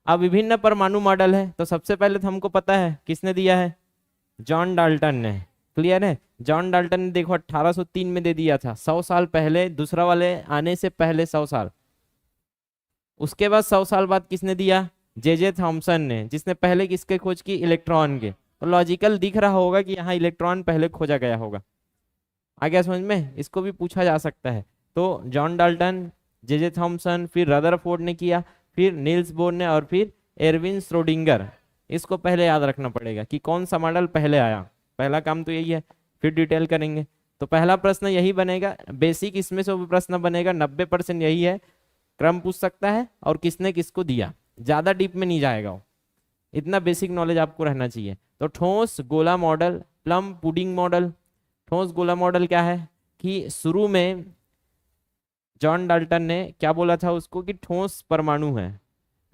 अब विभिन्न परमाणु मॉडल है, तो सबसे पहले तो हमको पता है किसने दिया है, जॉन डाल्टन ने। क्लियर है, जॉन डाल्टन ने देखो 1803 में दे दिया था, 100 साल पहले, दूसरा वाले आने से पहले 100 साल। उसके बाद 100 साल बाद किसने दिया, जे थॉमसन ने, जिसने पहले किसके खोज की, इलेक्ट्रॉन के। तो लॉजिकल दिख रहा होगा कि यहाँ इलेक्ट्रॉन पहले खोजा गया होगा। आ गया समझ में, इसको भी पूछा जा सकता है। तो जॉन डाल्टन, जे थॉमसन, फिर रदरफोर्ड ने किया, फिर नील्स बोर ने, और फिर एरविन श्रोडिंगर। इसको पहले याद रखना पड़ेगा कि कौन सा मॉडल पहले आया। पहला काम तो यही है, फिर डिटेल करेंगे। तो पहला प्रश्न यही बनेगा, बेसिक इसमें से भी प्रश्न बनेगा, 90% यही है। क्रम पूछ सकता है और किसने किसको दिया, ज्यादा डीप में नहीं जाएगा वो, इतना बेसिक नॉलेज आपको रहना चाहिए। तो ठोस गोला मॉडल, प्लम पुडिंग मॉडल। ठोस गोला मॉडल क्या है कि शुरू में जॉन डाल्टन ने क्या बोला था उसको कि ठोस परमाणु है,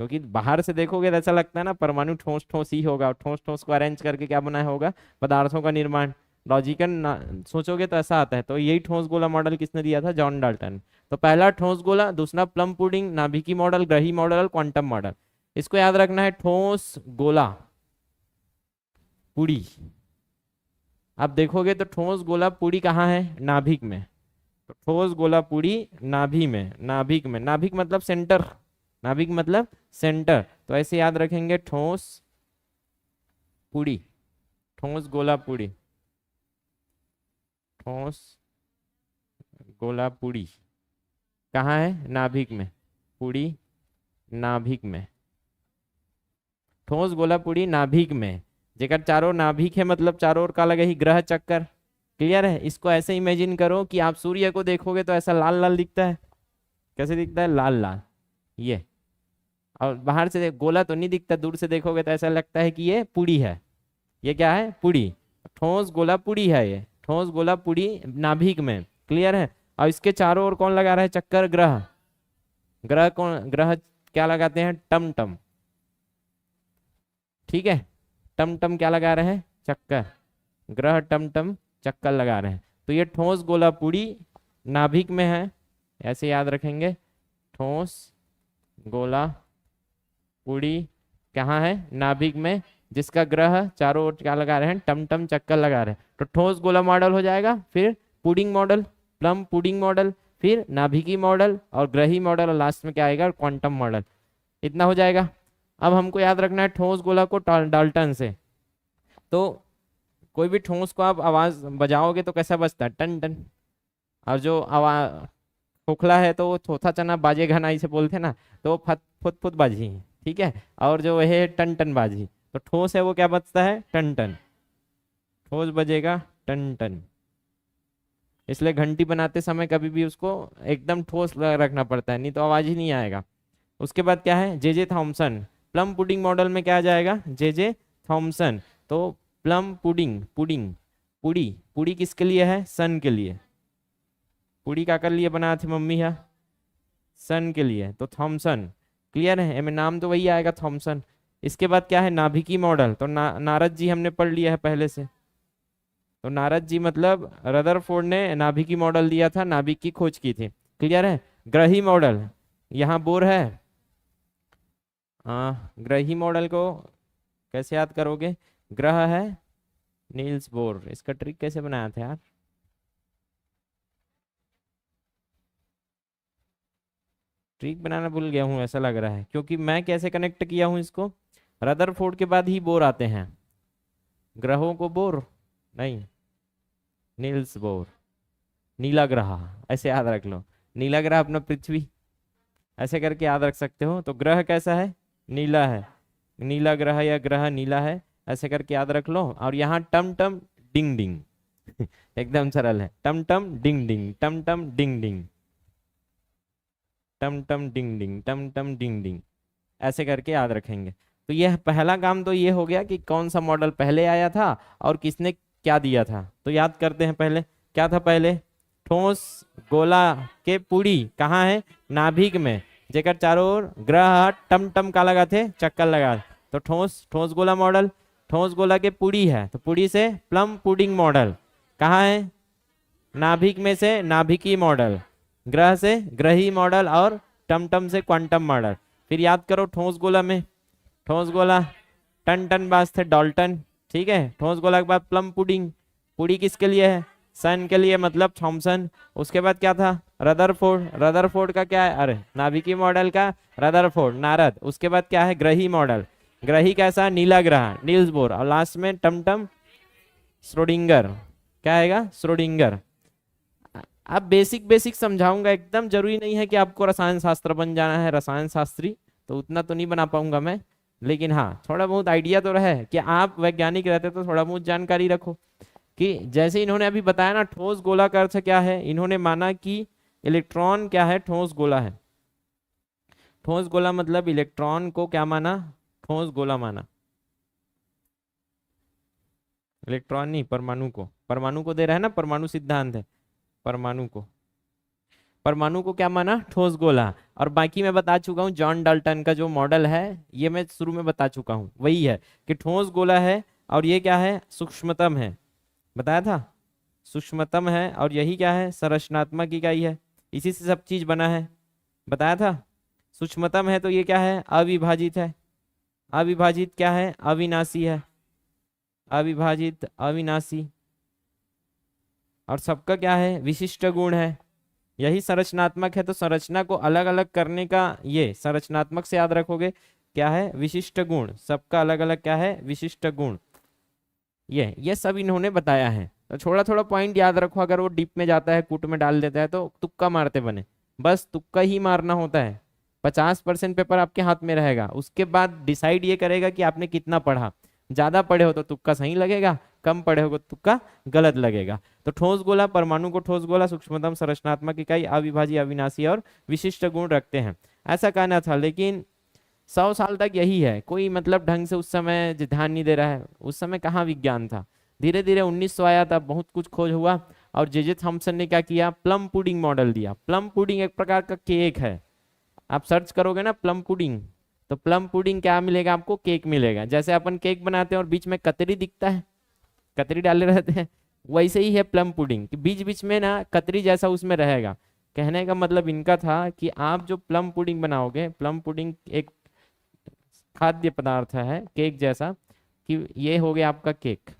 क्योंकि बाहर से देखोगे तो ऐसा लगता है ना परमाणु ठोस ठोस ही होगा, ठोस ठोस को अरेंज करके क्या बनाया होगा, पदार्थों का निर्माण। लॉजिकल सोचोगे तो ऐसा आता है। तो यही ठोस गोला मॉडल किसने दिया था, जॉन डाल्टन। तो पहला ठोस गोला, दूसरा प्लम पुडिंग, नाभिकी मॉडल, ग्रही मॉडल, क्वांटम मॉडल। इसको याद रखना है, ठोस गोला पुड़ी। आप देखोगे तो ठोस गोला पुड़ी कहाँ है, नाभिक में। तो ठोस गोला पुड़ी नाभि में, नाभिक में, नाभिक मतलब सेंटर, नाभिक मतलब सेंटर। तो ऐसे याद रखेंगे, ठोस पुड़ी, ठोस गोला पुड़ी, ठोस गोला पुड़ी कहाँ है, नाभिक में, पुड़ी नाभिक में, ठोस गोला पुड़ी नाभिक में। जेकर चारों नाभिक है मतलब चारों ओर का लगे ही ग्रह चक्कर। क्लियर है, इसको ऐसे इमेजिन करो कि आप सूर्य को देखोगे तो ऐसा लाल लाल दिखता है, कैसे दिखता है, लाल लाल ये। और बाहर से गोला तो नहीं दिखता, दूर से देखोगे तो ऐसा लगता है कि ये पुड़ी है। ये क्या है, पुड़ी। ठोस गोला पुड़ी है ये, ठोस गोला पुड़ी नाभिक में। क्लियर है, और इसके चारों ओर कौन लगा रहा है चक्कर, ग्रह। ग्रह कौन, ग्रह क्या लगाते हैं, टम टम। ठीक है, टम टम क्या लगा रहे हैं, चक्कर। ग्रह टम टम चक्कर लगा रहे हैं। तो ये ठोस गोला पुड़ी नाभिक में है, ऐसे याद रखेंगे, ठोस गोला पुड़ी कहाँ है, नाभिक में, जिसका ग्रह चारों ओर क्या लगा रहे हैं, टम टम चक्कर लगा रहे हैं। तो ठोस गोला मॉडल हो जाएगा, फिर pudding model, plum pudding model, फिर नाभिकी मॉडल और ग्रही मॉडल, और लास्ट में क्या आएगा, क्वांटम मॉडल। इतना हो जाएगा। अब हमको याद रखना है ठोस गोला को डाल्टन से। तो कोई भी ठोस को आप आवाज बजाओगे तो कैसा बजता है, टन टन। और जो आवाज खोखला है तो वो थोथा चना बाजेगा ना, इसे बोलते हैं ना, तो फत फुत फुत बाजी। ठीक है, और जो है टन टन बाजी। तो ठोस है वो क्या बजता है, टन टन, ठोस बजेगा टन टन। इसलिए घंटी बनाते समय कभी भी उसको एकदम ठोस रखना पड़ता है, नहीं तो आवाज ही नहीं आएगा। उसके बाद क्या है, J Thomson. Plum pudding model में क्या आ जाएगा, जे थॉमसन। तो प्लम पुडिंग, पुडिंग पुड़ी, पुड़ी किसके लिए है, सन के लिए। पुड़ी का कर लिए बनाए थे मम्मी है, सन के लिए, तो थॉमसन। क्लियर है, में नाम तो वही आएगा, थॉमसन। इसके बाद क्या है, नाभिकी मॉडल। तो नारद जी हमने पढ़ लिया है पहले से। तो नारद जी मतलब रदरफोर्ड ने नाभिकी मॉडल दिया था, नाभिक की खोज की थी। क्लियर है, ग्रही मॉडल, यहाँ बोर है। ग्रही मॉडल को कैसे याद करोगे, ग्रह है नील्स बोर। इसका ट्रिक कैसे बनाया था यार, ट्रिक बनाना भूल गया हूँ ऐसा लग रहा है, क्योंकि मैं कैसे कनेक्ट किया हूँ इसको, रदरफोर्ड के बाद ही बोर आते हैं। ग्रहों को बोर नहीं, नील्स बोर, नीला ग्रह, ऐसे याद रख लो। नीला ग्रह अपना पृथ्वी, ऐसे करके याद रख सकते हो। तो ग्रह कैसा है, नीला है, नीला ग्रह या ग्रह नीला है, ऐसे करके याद रख लो। और यहाँ टम टम डिंग डिंग एकदम सरल है, टम टम डिंग डिंग, टम टम डिंग डिंग, टम टम डिंग डिंग, टम टम डिंग डिंग, ऐसे करके याद रखेंगे। तो यह पहला काम तो ये हो गया कि कौन सा मॉडल पहले आया था और किसने क्या दिया था। तो याद करते हैं पहले क्या था, पहले ठोस गोला के पुड़ी कहाँ है, नाभिक में, जेकर चारों ओर ग्रह टम टम का लगा थे, चक्कर लगा। तो ठोस, ठोस गोला मॉडल, ठोस गोला के पुड़ी है, तो पुड़ी से प्लम पुडिंग मॉडल कहाँ है, नाभिक में से नाभिकी मॉडल, ग्रह से ग्रही मॉडल, और टमटम से क्वांटम मॉडल। फिर याद करो ठोस गोला में ठोस गोला, टन टन बाज थे डाल्टन, ठीक है। ठोस गोला के बाद प्लम पुडिंग, पुडी किसके लिए है, सन के लिए, मतलब थॉमसन। उसके बाद क्या था, रदरफोर्ड, रदरफोर्ड का क्या है, अरे नाभिकीय मॉडल का रदरफोर्ड, नारद। उसके बाद क्या है, ग्रही मॉडल, ग्रही कैसा, नीला ग्रह, नील्स बोर। और लास्ट में टमटम श्रोडिंगर, क्या आएगा, श्रोडिंगर। अब बेसिक बेसिक समझाऊंगा, एकदम जरूरी नहीं है कि आपको रसायन शास्त्र बन जाना है, रसायन शास्त्री, तो उतना तो नहीं बना पाऊंगा मैं, लेकिन हाँ थोड़ा बहुत आइडिया तो रहे कि आप वैज्ञानिक रहते तो थोड़ा बहुत जानकारी रखो। कि जैसे इन्होंने अभी बताया ना, ठोस गोला का अर्थ क्या है, इन्होंने माना कि इलेक्ट्रॉन क्या है, ठोस गोला है। ठोस गोला मतलब इलेक्ट्रॉन को क्या माना, ठोस गोला माना। इलेक्ट्रॉन नहीं, परमाणु को, परमाणु को दे रहा है ना, परमाणु सिद्धांत है, परमाणु को, परमाणु को क्या माना, ठोस गोला। और बाकी मैं बता चुका हूँ, जॉन डाल्टन का जो मॉडल है, ये मैं शुरू में बता चुका हूँ, वही है कि ठोस गोला है और ये क्या है, सूक्ष्मतम है, बताया था, सूक्ष्मतम है। और यही क्या है, संरचनात्मक इकाई है, इसी से सब चीज बना है, बताया था। सूक्ष्मतम है तो ये क्या है, अविभाजित है, अविभाजित क्या है, अविनाशी है, अविभाजित अविनाशी। और सबका क्या है, विशिष्ट गुण है। यही संरचनात्मक है, तो संरचना को अलग अलग करने का, ये संरचनात्मक से याद रखोगे क्या है, विशिष्ट गुण, सबका अलग अलग क्या है, विशिष्ट गुण। ये सब इन्होंने बताया है। तो थोड़ा थोड़ा पॉइंट याद रखो, अगर वो डीप में जाता है, कूट में डाल देता है तो तुक्का मारते बने, बस तुक्का ही मारना होता है। 50% पेपर आपके हाथ में रहेगा, उसके बाद डिसाइड ये करेगा कि आपने कितना पढ़ा। ज्यादा पढ़े हो तो तुक्का सही लगेगा, कम पढ़े हो तो तुक्का गलत लगेगा। तो ठोस गोला, परमाणु को ठोस गोला, सूक्ष्मतम, संरचनात्मक इकाई, अविभाज्य, अविनाशी और विशिष्ट गुण रखते हैं, ऐसा कहना था। लेकिन 100 साल तक यही है, कोई मतलब ढंग से उस समय ध्यान नहीं दे रहा है। उस समय कहाँ विज्ञान था, धीरे धीरे 1900 आया था, बहुत कुछ खोज हुआ। और जे थॉमसन ने क्या किया, प्लम पुडिंग मॉडल दिया। प्लम पुडिंग एक प्रकार का केक है, आप सर्च करोगे ना प्लम पुडिंग, तो प्लम पुडिंग क्या मिलेगा आपको, केक मिलेगा। जैसे अपन केक बनाते हैं और बीच में कतरी दिखता है, कतरी डाले रहते हैं, वैसे ही है प्लम पुडिंग, कि बीच बीच में ना कतरी जैसा उसमें रहेगा। कहने का मतलब इनका था कि आप जो प्लम पुडिंग बनाओगे, प्लम पुडिंग एक खाद्य पदार्थ है केक जैसा, कि ये हो गया आपका केक,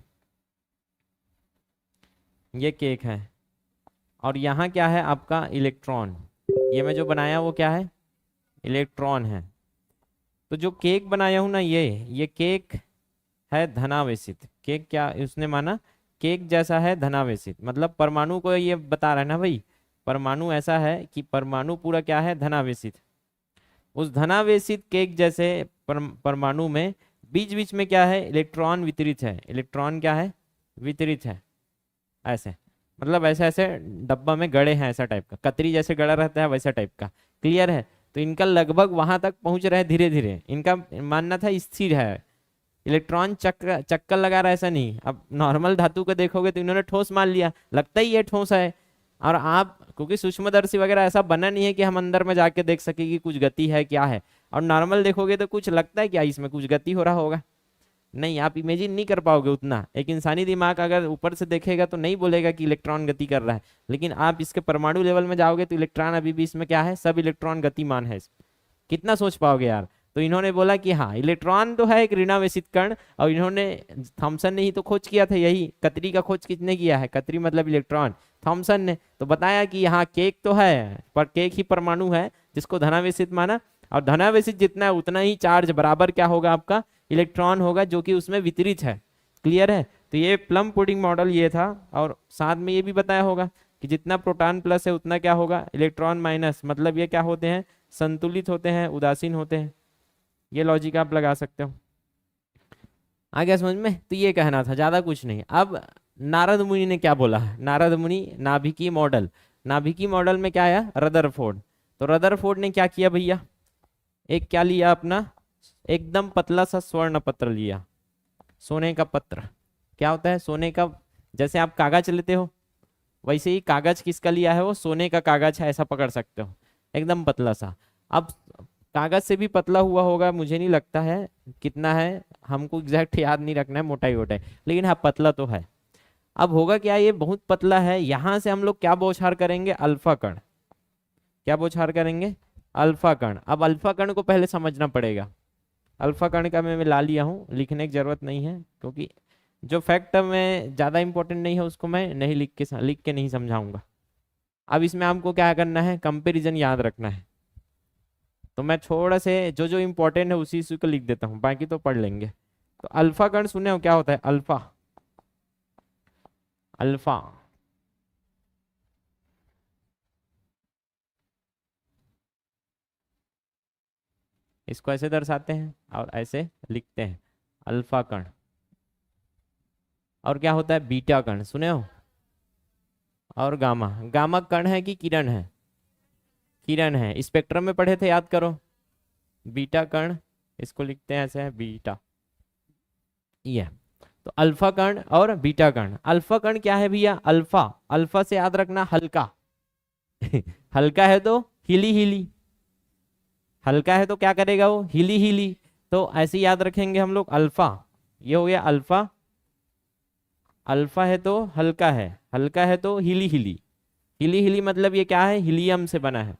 ये केक है। और यहाँ क्या है आपका, इलेक्ट्रॉन, ये मैं जो बनाया वो क्या है, इलेक्ट्रॉन है। तो जो केक बनाया हूं ना, ये केक है धनावेशित। केक क्या उसने माना, केक जैसा है धनावेशित, मतलब परमाणु को ये बता रहा है ना भाई, परमाणु ऐसा है कि परमाणु पूरा क्या है, धनावेशित। उस धनावेशित केक जैसे परमाणु में बीच बीच में क्या है, इलेक्ट्रॉन वितरित है, इलेक्ट्रॉन क्या है, वितरित है। ऐसे मतलब ऐसे ऐसे डब्बा में गड़े हैं, ऐसा टाइप का, कतरी जैसे गड़ा रहता है वैसा टाइप का, क्लियर है। तो इनका लगभग वहां तक पहुंच रहे धीरे धीरे, इनका मानना था स्थिर है, इलेक्ट्रॉन चक्कर चक्कर लगा रहा है, ऐसा नहीं। अब नॉर्मल धातु को देखोगे तो इन्होंने ठोस मान लिया, लगता ही ये ठोस है। और आप क्योंकि सूक्ष्मदर्शी वगैरह ऐसा बना नहीं है कि हम अंदर में जाके देख सके कि कुछ गति है क्या है, और नॉर्मल देखोगे तो कुछ लगता है क्या इसमें कुछ गति हो रहा होगा, नहीं, आप इमेजिन नहीं कर पाओगे उतना। एक इंसानी दिमाग अगर ऊपर से देखेगा तो नहीं बोलेगा कि इलेक्ट्रॉन गति कर रहा है, लेकिन आप इसके परमाणु लेवल में जाओगे तो इलेक्ट्रॉन अभी भी इसमें क्या है, सब इलेक्ट्रॉन गतिमान है, कितना सोच पाओगे यार। तो इन्होंने बोला कि हाँ इलेक्ट्रॉन तो है एक ऋणावेशित कण, और इन्होंने, थॉमसन ने ही तो खोज किया था, यही कतरी का खोज किसने किया है, कतरी मतलब इलेक्ट्रॉन, थॉमसन ने। तो बताया कि यहाँ केक तो है, पर केक ही परमाणु है जिसको धनावेशित माना, और धनावेशित जितना है उतना ही चार्ज बराबर क्या होगा आपका, इलेक्ट्रॉन होगा, जो कि उसमें वितरित है, क्लियर है। तो ये प्लम पुडिंग मॉडल ये था। और साथ में ये भी बताया होगा कि जितना प्रोटॉन प्लस है उतना क्या होगा, इलेक्ट्रॉन माइनस, मतलब ये क्या होते हैं, संतुलित होते हैं, उदासीन होते हैं। ये लॉजिक आप लगा सकते हो, आ गया समझ में। तो ये कहना था, ज्यादा कुछ नहीं। अब नारद मुनि ने क्या बोला, नारद मुनि नाभिकीय मॉडल, नाभिकीय मॉडल में क्या आया, रदरफोर्ड। तो रदरफोर्ड ने क्या किया भैया, एक क्या लिया अपना, एकदम पतला सा स्वर्ण पत्र लिया, सोने का पत्र। क्या होता है सोने का, जैसे आप कागज लेते हो वैसे ही कागज किसका लिया है, वो सोने का कागज है, ऐसा पकड़ सकते हो, एकदम पतला सा। अब कागज से भी पतला हुआ होगा, मुझे नहीं लगता है कितना है, हमको एग्जैक्ट याद नहीं रखना है, मोटाई वोटाई, लेकिन हाँ पतला तो है। अब होगा क्या, ये बहुत पतला है, यहां से हम लोग क्या बौछार करेंगे, अल्फा कण। क्या बौछार करेंगे, अल्फा कण। अब अल्फा कण को पहले समझना पड़ेगा, अल्फा कण का मैं ला लिया हूँ, लिखने की जरूरत नहीं है, क्योंकि जो फैक्ट में ज़्यादा इंपॉर्टेंट नहीं है उसको मैं नहीं लिख के नहीं समझाऊंगा। अब इसमें आपको क्या करना है, कंपेरिजन याद रखना है। तो मैं थोड़ा से जो जो इम्पोर्टेंट है उसी को लिख देता हूँ, बाकी तो पढ़ लेंगे। तो अल्फा कण सुने हो क्या होता है? अल्फा, अल्फा इसको ऐसे दर्शाते हैं और ऐसे लिखते हैं, अल्फा कण। और क्या होता है? बीटा कण सुने हो? और गामा, गामा कण है कि किरण है? किरण है, स्पेक्ट्रम में पढ़े थे, याद करो। बीटा कण इसको लिखते हैं ऐसे है, बीटा। ये तो अल्फा कण और बीटा कण। अल्फा कण क्या है भैया? अल्फा, अल्फा से याद रखना हल्का। हल्का है तो हिली हिली, हल्का है तो क्या करेगा वो? हिली हिली। तो ऐसे याद रखेंगे हम लोग अल्फा। ये हो गया अल्फा। अल्फा है तो हल्का है, हल्का है तो हिली हिली। हिली हिली मतलब ये क्या है? हीलियम से बना है।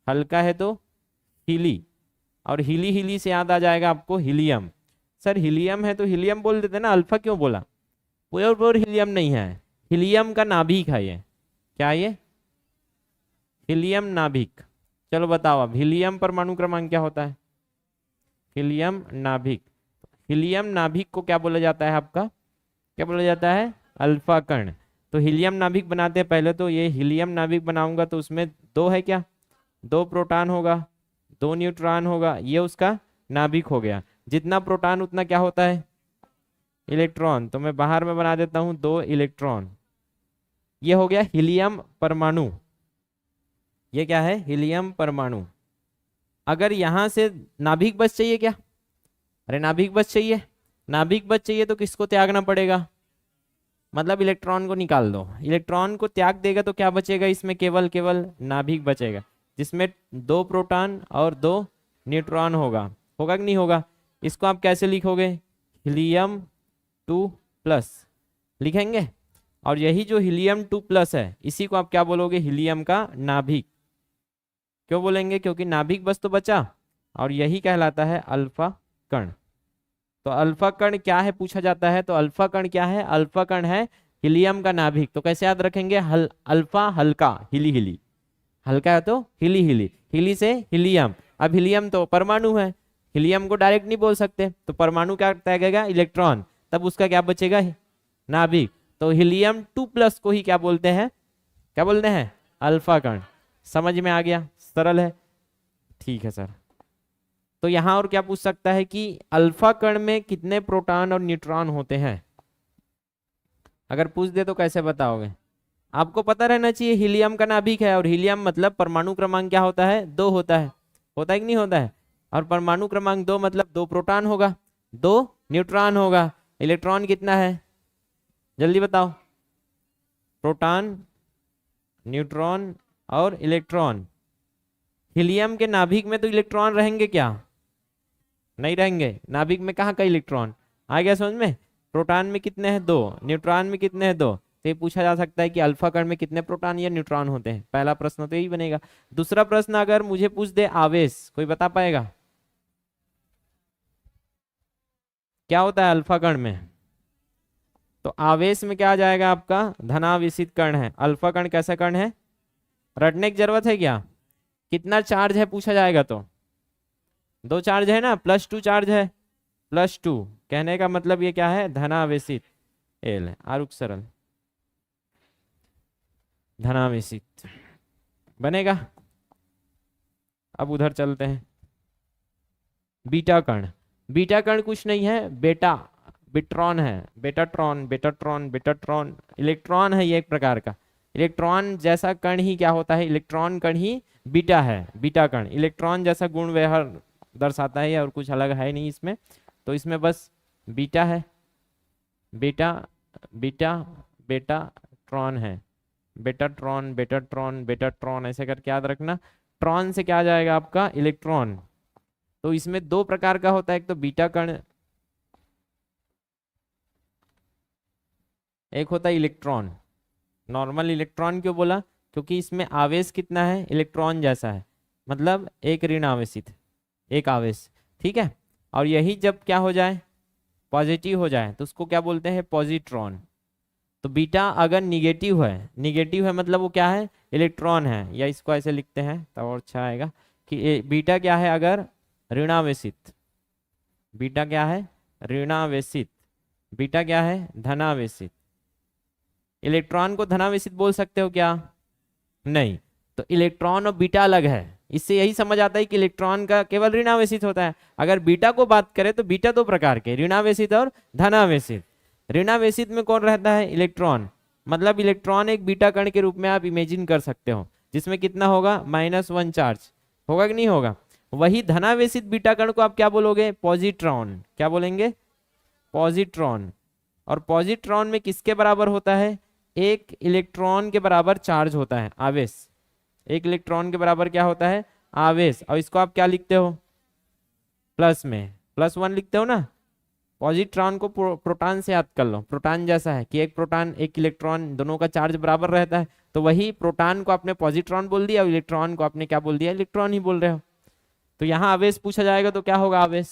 हल्का है तो हिली, और हिली हिली से याद आ जाएगा आपको हीलियम। सर हीलियम है तो हीलियम बोल देते ना, अल्फा क्यों बोला? प्योर हीलियम नहीं है, हीलियम का नाभिक है ये। क्या ये? हीलियम नाभिक। चलो बताओ अब, हीलियम परमाणु क्रमांक क्या होता है? हीलियम नाभिक। हीलियम नाभिक को क्या बोला जाता है आपका? क्या बोला जाता है? अल्फा कण। तो हीलियम नाभिक बनाते हैं पहले, तो ये हीलियम नाभिक बनाऊंगा तो उसमें दो है क्या? दो प्रोटॉन होगा, दो न्यूट्रॉन होगा, ये उसका नाभिक हो गया। जितना प्रोटॉन उतना क्या होता है? इलेक्ट्रॉन। तो मैं बाहर में बना देता हूं दो इलेक्ट्रॉन। ये हो गया हीलियम परमाणु। ये क्या है? हीलियम परमाणु। अगर यहां से नाभिक बच चाहिए क्या? अरे नाभिक बच चाहिए, नाभिक बच चाहिए तो किसको त्यागना पड़ेगा? मतलब इलेक्ट्रॉन को निकाल दो। इलेक्ट्रॉन को त्याग देगा तो क्या बचेगा इसमें? केवल केवल नाभिक बचेगा, जिसमें दो प्रोटॉन और दो न्यूट्रॉन होगा। होगा कि नहीं होगा? इसको आप कैसे लिखोगे? हीलियम 2+ लिखेंगे। और यही जो हीलियम 2+ है, इसी को आप क्या बोलोगे? हीलियम का नाभिक। क्यों बोलेंगे? क्योंकि नाभिक बस तो बचा, और यही कहलाता है अल्फा कण। तो अल्फा कण क्या है पूछा जाता है, तो अल्फा कण क्या है? अल्फा कण है हीलियम का नाभिक। तो कैसे याद रखेंगे? अल्फा हल्का, हिली हिली, हल्का है तो हिली हिली, हिली से हीलियम। अब हीलियम तो परमाणु है, हीलियम को डायरेक्ट नहीं बोल सकते, तो परमाणु क्या त्यागेगा? इलेक्ट्रॉन। तब उसका क्या बचेगा? नाभिक। तो हीलियम 2+ को ही क्या बोलते हैं? क्या बोलते हैं? अल्फा कण। समझ में आ गया? सरल है, ठीक है सर। तो यहां और क्या पूछ सकता है कि अल्फा कण में कितने प्रोटॉन और न्यूट्रॉन होते हैं? अगर पूछ दे तो कैसे बताओगे? आपको पता रहना चाहिए हीलियम का नाभिक है, और हीलियम मतलब परमाणु क्रमांक क्या होता है? 2 होता है। होता है कि नहीं होता है? और परमाणु क्रमांक 2 मतलब 2 प्रोटॉन होगा, 2 न्यूट्रॉन होगा। इलेक्ट्रॉन कितना है? जल्दी बताओ। प्रोटॉन, न्यूट्रॉन और इलेक्ट्रॉन। हीलियम के नाभिक में तो इलेक्ट्रॉन रहेंगे क्या? नहीं रहेंगे। नाभिक में कहाँ का इलेक्ट्रॉन? आ गया समझ में? प्रोटॉन में कितने हैं? 2। न्यूट्रॉन में कितने हैं? 2। तो ये पूछा जा सकता है कि अल्फा कण में कितने प्रोटॉन या न्यूट्रॉन होते हैं। पहला प्रश्न तो यही बनेगा। दूसरा प्रश्न अगर मुझे पूछ दे आवेश, कोई बता पाएगा क्या होता है अल्फा कण में? तो आवेश में क्या आ जाएगा आपका? धनावेशित कण है। अल्फा कण कैसा कण है? रटने की जरूरत है क्या? कितना चार्ज है पूछा जाएगा तो 2 चार्ज है ना, +2 चार्ज है। +2 कहने का मतलब ये क्या है? धनावेशित। एल है आरुक सरल, धनावेशित बनेगा। अब उधर चलते हैं। बीटा कण। बीटा कण कुछ नहीं है, बेटा बिट्रॉन है। बेटाट्रॉन, बेटाट्रॉन, बेटाट्रॉन, इलेक्ट्रॉन है ये एक प्रकार का। इलेक्ट्रॉन जैसा कण ही क्या होता है? इलेक्ट्रॉन कण ही बीटा है। बीटा कण इलेक्ट्रॉन जैसा गुण व्यवहार दर्शाता है, और कुछ अलग है नहीं इसमें। तो इसमें बस बीटा है, बीटा बीटा बेटा ट्रॉन है। बेटाट्रॉन, बेटाट्रॉन, बेटाट्रॉन ऐसे करके याद रखना। ट्रॉन से क्या आ जाएगा आपका? इलेक्ट्रॉन। तो इसमें 2 प्रकार का होता है, एक तो बीटा कण, एक होता है इलेक्ट्रॉन। नॉर्मल इलेक्ट्रॉन क्यों बोला? क्योंकि इसमें आवेश कितना है? इलेक्ट्रॉन जैसा है, मतलब एक ऋण आवेशित, एक आवेश, ठीक है। और यही जब क्या हो जाए, पॉजिटिव हो जाए, तो उसको क्या बोलते हैं, पॉजिट्रॉन। तो बीटा अगर निगेटिव है, निगेटिव है मतलब वो क्या है, इलेक्ट्रॉन है, या इसको ऐसे लिखते हैं तो और अच्छा आएगा कि बीटा क्या है, अगर ऋणावेशित, बीटा क्या है, ऋणावेशित, बीटा क्या है, धनावेशित। इलेक्ट्रॉन को धनावेशित बोल सकते हो क्या, नहीं। तो इलेक्ट्रॉन और बीटा अलग है, इससे यही समझ आता है कि इलेक्ट्रॉन का केवल ऋणावेशित होता है। अगर बीटा को बात करें तो बीटा दो प्रकार के, ऋणावेशित और धनावेशित। ऋणावेशित में कौन रहता है, इलेक्ट्रॉन, मतलब इलेक्ट्रॉन एक बीटा कण के रूप में आप इमेजिन कर सकते हो, जिसमें कितना होगा, -1 चार्ज होगा कि नहीं होगा। वही धनावेशित बीटा कण को आप क्या बोलोगे, पॉजिट्रॉन। क्या बोलेंगे, पॉजिट्रॉन। और पॉजिट्रॉन में किसके बराबर होता है, एक इलेक्ट्रॉन के बराबर चार्ज होता है, आवेश। एक इलेक्ट्रॉन के बराबर क्या होता है, आवेश। और इसको आप क्या लिखते हो, प्लस में +1 लिखते हो ना। पॉजिट्रॉन को प्रोटॉन से याद कर लो, प्रोटॉन जैसा है कि एक प्रोटॉन एक इलेक्ट्रॉन दोनों का चार्ज बराबर रहता है। तो वही प्रोटॉन को आपने पॉजिट्रॉन बोल दिया और इलेक्ट्रॉन को आपने क्या बोल दिया, इलेक्ट्रॉन ही बोल रहे हो। तो यहाँ आवेश पूछा जाएगा तो क्या होगा, आवेश।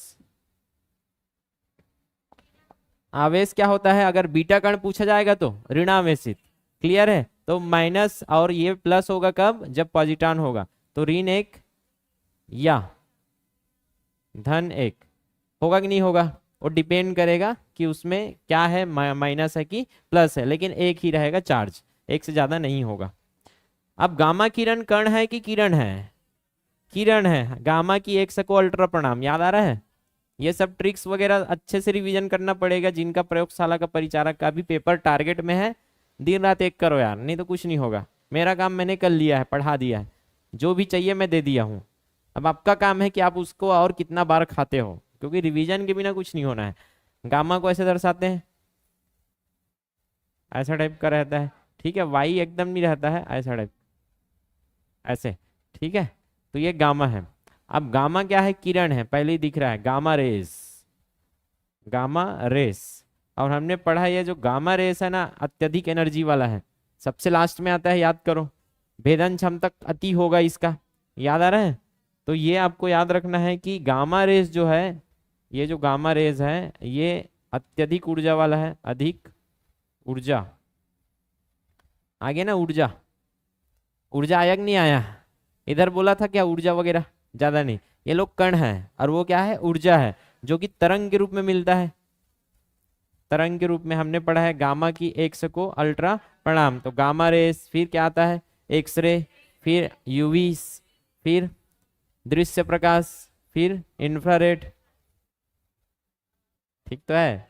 आवेश क्या होता है, अगर बीटा कण पूछा जाएगा तो ऋणावेशित। क्लियर है। तो माइनस और ये प्लस होगा कब, जब पॉजिट्रॉन होगा। तो ऋण 1 या धन 1 होगा कि नहीं होगा, वो डिपेंड करेगा कि उसमें क्या है, माइनस है कि प्लस है, लेकिन एक ही रहेगा चार्ज, एक से ज्यादा नहीं होगा। अब गामा किरण कण है कि किरण है, किरण है। गामा की 1 सको अल्ट्रा प्रणाम, याद आ रहा है। ये सब ट्रिक्स वगैरह अच्छे से रिवीजन करना पड़ेगा, जिनका प्रयोगशाला का परिचारक का भी पेपर टारगेट में है। दिन रात एक करो यार, नहीं तो कुछ नहीं होगा। मेरा काम मैंने कर लिया है, पढ़ा दिया है, जो भी चाहिए मैं दे दिया हूँ। अब आपका काम है कि आप उसको और कितना बार खाते हो, क्योंकि रिवीजन के बिना कुछ नहीं होना है। गामा को ऐसे दर्शाते हैं, ऐसा टाइप का रहता है, ठीक है। वाई एकदम नहीं रहता है, ऐसा टाइप, ऐसे, ठीक है। तो ये गामा है। अब गामा क्या है, किरण है, पहले ही दिख रहा है, गामा रेस, गामा रेस। और हमने पढ़ा ये जो गामा रेस है ना, अत्यधिक एनर्जी वाला है, सबसे लास्ट में आता है, याद करो। भेदन क्षमता अति होगा इसका, याद आ रहा है। तो ये आपको याद रखना है कि गामा रेस जो है, ये जो गामा रेस है ये अत्यधिक ऊर्जा वाला है, अधिक ऊर्जा। आगे ना ऊर्जा, ऊर्जा आया कि नहीं आया, इधर बोला था क्या ऊर्जा वगैरह, ज्यादा नहीं। ये लोग कण है और वो क्या है, ऊर्जा है, जो कि तरंग के रूप में मिलता है। तरंग के रूप में हमने पढ़ा है गामा की 1 सको अल्ट्रा प्रणाम। तो गामा रेस, फिर क्या आता है, एक्सरे, फिर यूवी, फिर दृश्य प्रकाश, फिर इंफ्रारेड, ठीक तो है।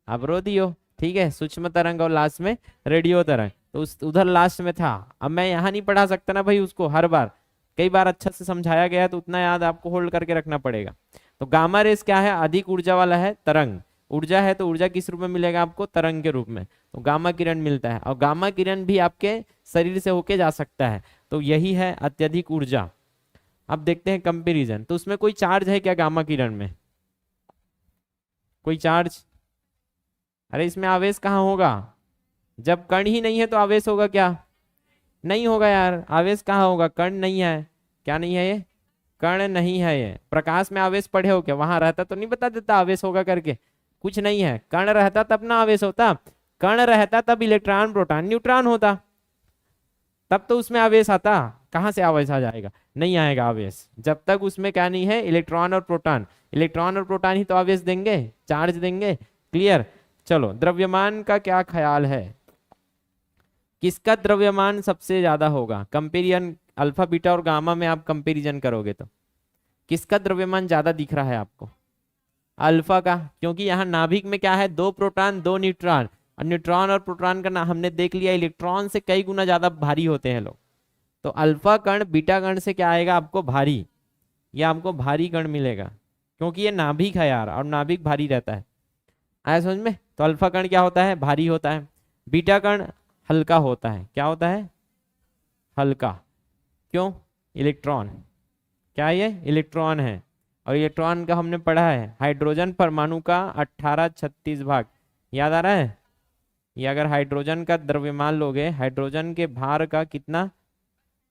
अवरोधियो, ठीक है, सूक्ष्म तरंग, और लास्ट में रेडियो तरंग। तो उस उधर लास्ट में था। अब मैं यहाँ नहीं पढ़ा सकता ना भाई उसको हर बार, कई बार अच्छा से समझाया गया तो उतना याद आपको होल्ड करके रखना पड़ेगा। तो गामा रेस क्या है, अधिक ऊर्जा वाला है, तरंग। ऊर्जा है तो ऊर्जा किस रूप में मिलेगा आपको, तरंग के रूप में। तो गामा किरण मिलता है, और गामा किरण भी आपके शरीर से होके जा सकता है। तो यही है अत्यधिक ऊर्जा। अब देखते हैं कंपेरिजन। तो उसमें कोई चार्ज है क्या गामा किरण में, कोई चार्ज, अरे इसमें आवेश कहाँ होगा, जब कण ही नहीं है तो आवेश होगा क्या, नहीं होगा यार। आवेश कहाँ होगा, कण नहीं है, क्या नहीं है, ये कण नहीं है। ये प्रकाश में आवेश पढ़े हो क्या, वहां रहता तो नहीं बता देता आवेश होगा करके, कुछ नहीं है। कण रहता तब ना आवेश होता, कण रहता तब इलेक्ट्रॉन प्रोटॉन न्यूट्रॉन होता, तब तो उसमें आवेश आता। कहाँ से आवेश आ जाएगा, नहीं आएगा आवेश जब तक उसमें क्या नहीं है, इलेक्ट्रॉन और प्रोटॉन। इलेक्ट्रॉन और प्रोटॉन ही तो आवेश देंगे, चार्ज देंगे। क्लियर। चलो, द्रव्यमान का क्या ख्याल है, किसका द्रव्यमान सबसे ज्यादा होगा, कंपेरिजन अल्फा बीटा और गामा में आप कंपेरिजन करोगे तो किसका द्रव्यमान ज्यादा दिख रहा है आपको, अल्फा का। क्योंकि यहाँ नाभिक में क्या है, 2 प्रोटॉन 2 न्यूट्रॉन, और न्यूट्रॉन और प्रोटॉन का ना हमने देख लिया इलेक्ट्रॉन से कई गुना ज्यादा भारी होते हैं लोग। तो अल्फा कण बीटा कण से क्या आएगा आपको, भारी, या आपको भारी कण मिलेगा, क्योंकि ये नाभिक है यार, और नाभिक भारी रहता है। आया समझ में। तो अल्फा कण क्या होता है, भारी होता है। बीटा कण हल्का होता है, क्या होता है, हल्का। क्यों, इलेक्ट्रॉन, क्या ये इलेक्ट्रॉन है। और इलेक्ट्रॉन का हमने पढ़ा है, हाइड्रोजन परमाणु का 1836 भाग, याद आ रहा है। ये अगर हाइड्रोजन का द्रव्यमान लोगे, हाइड्रोजन के भार का कितना,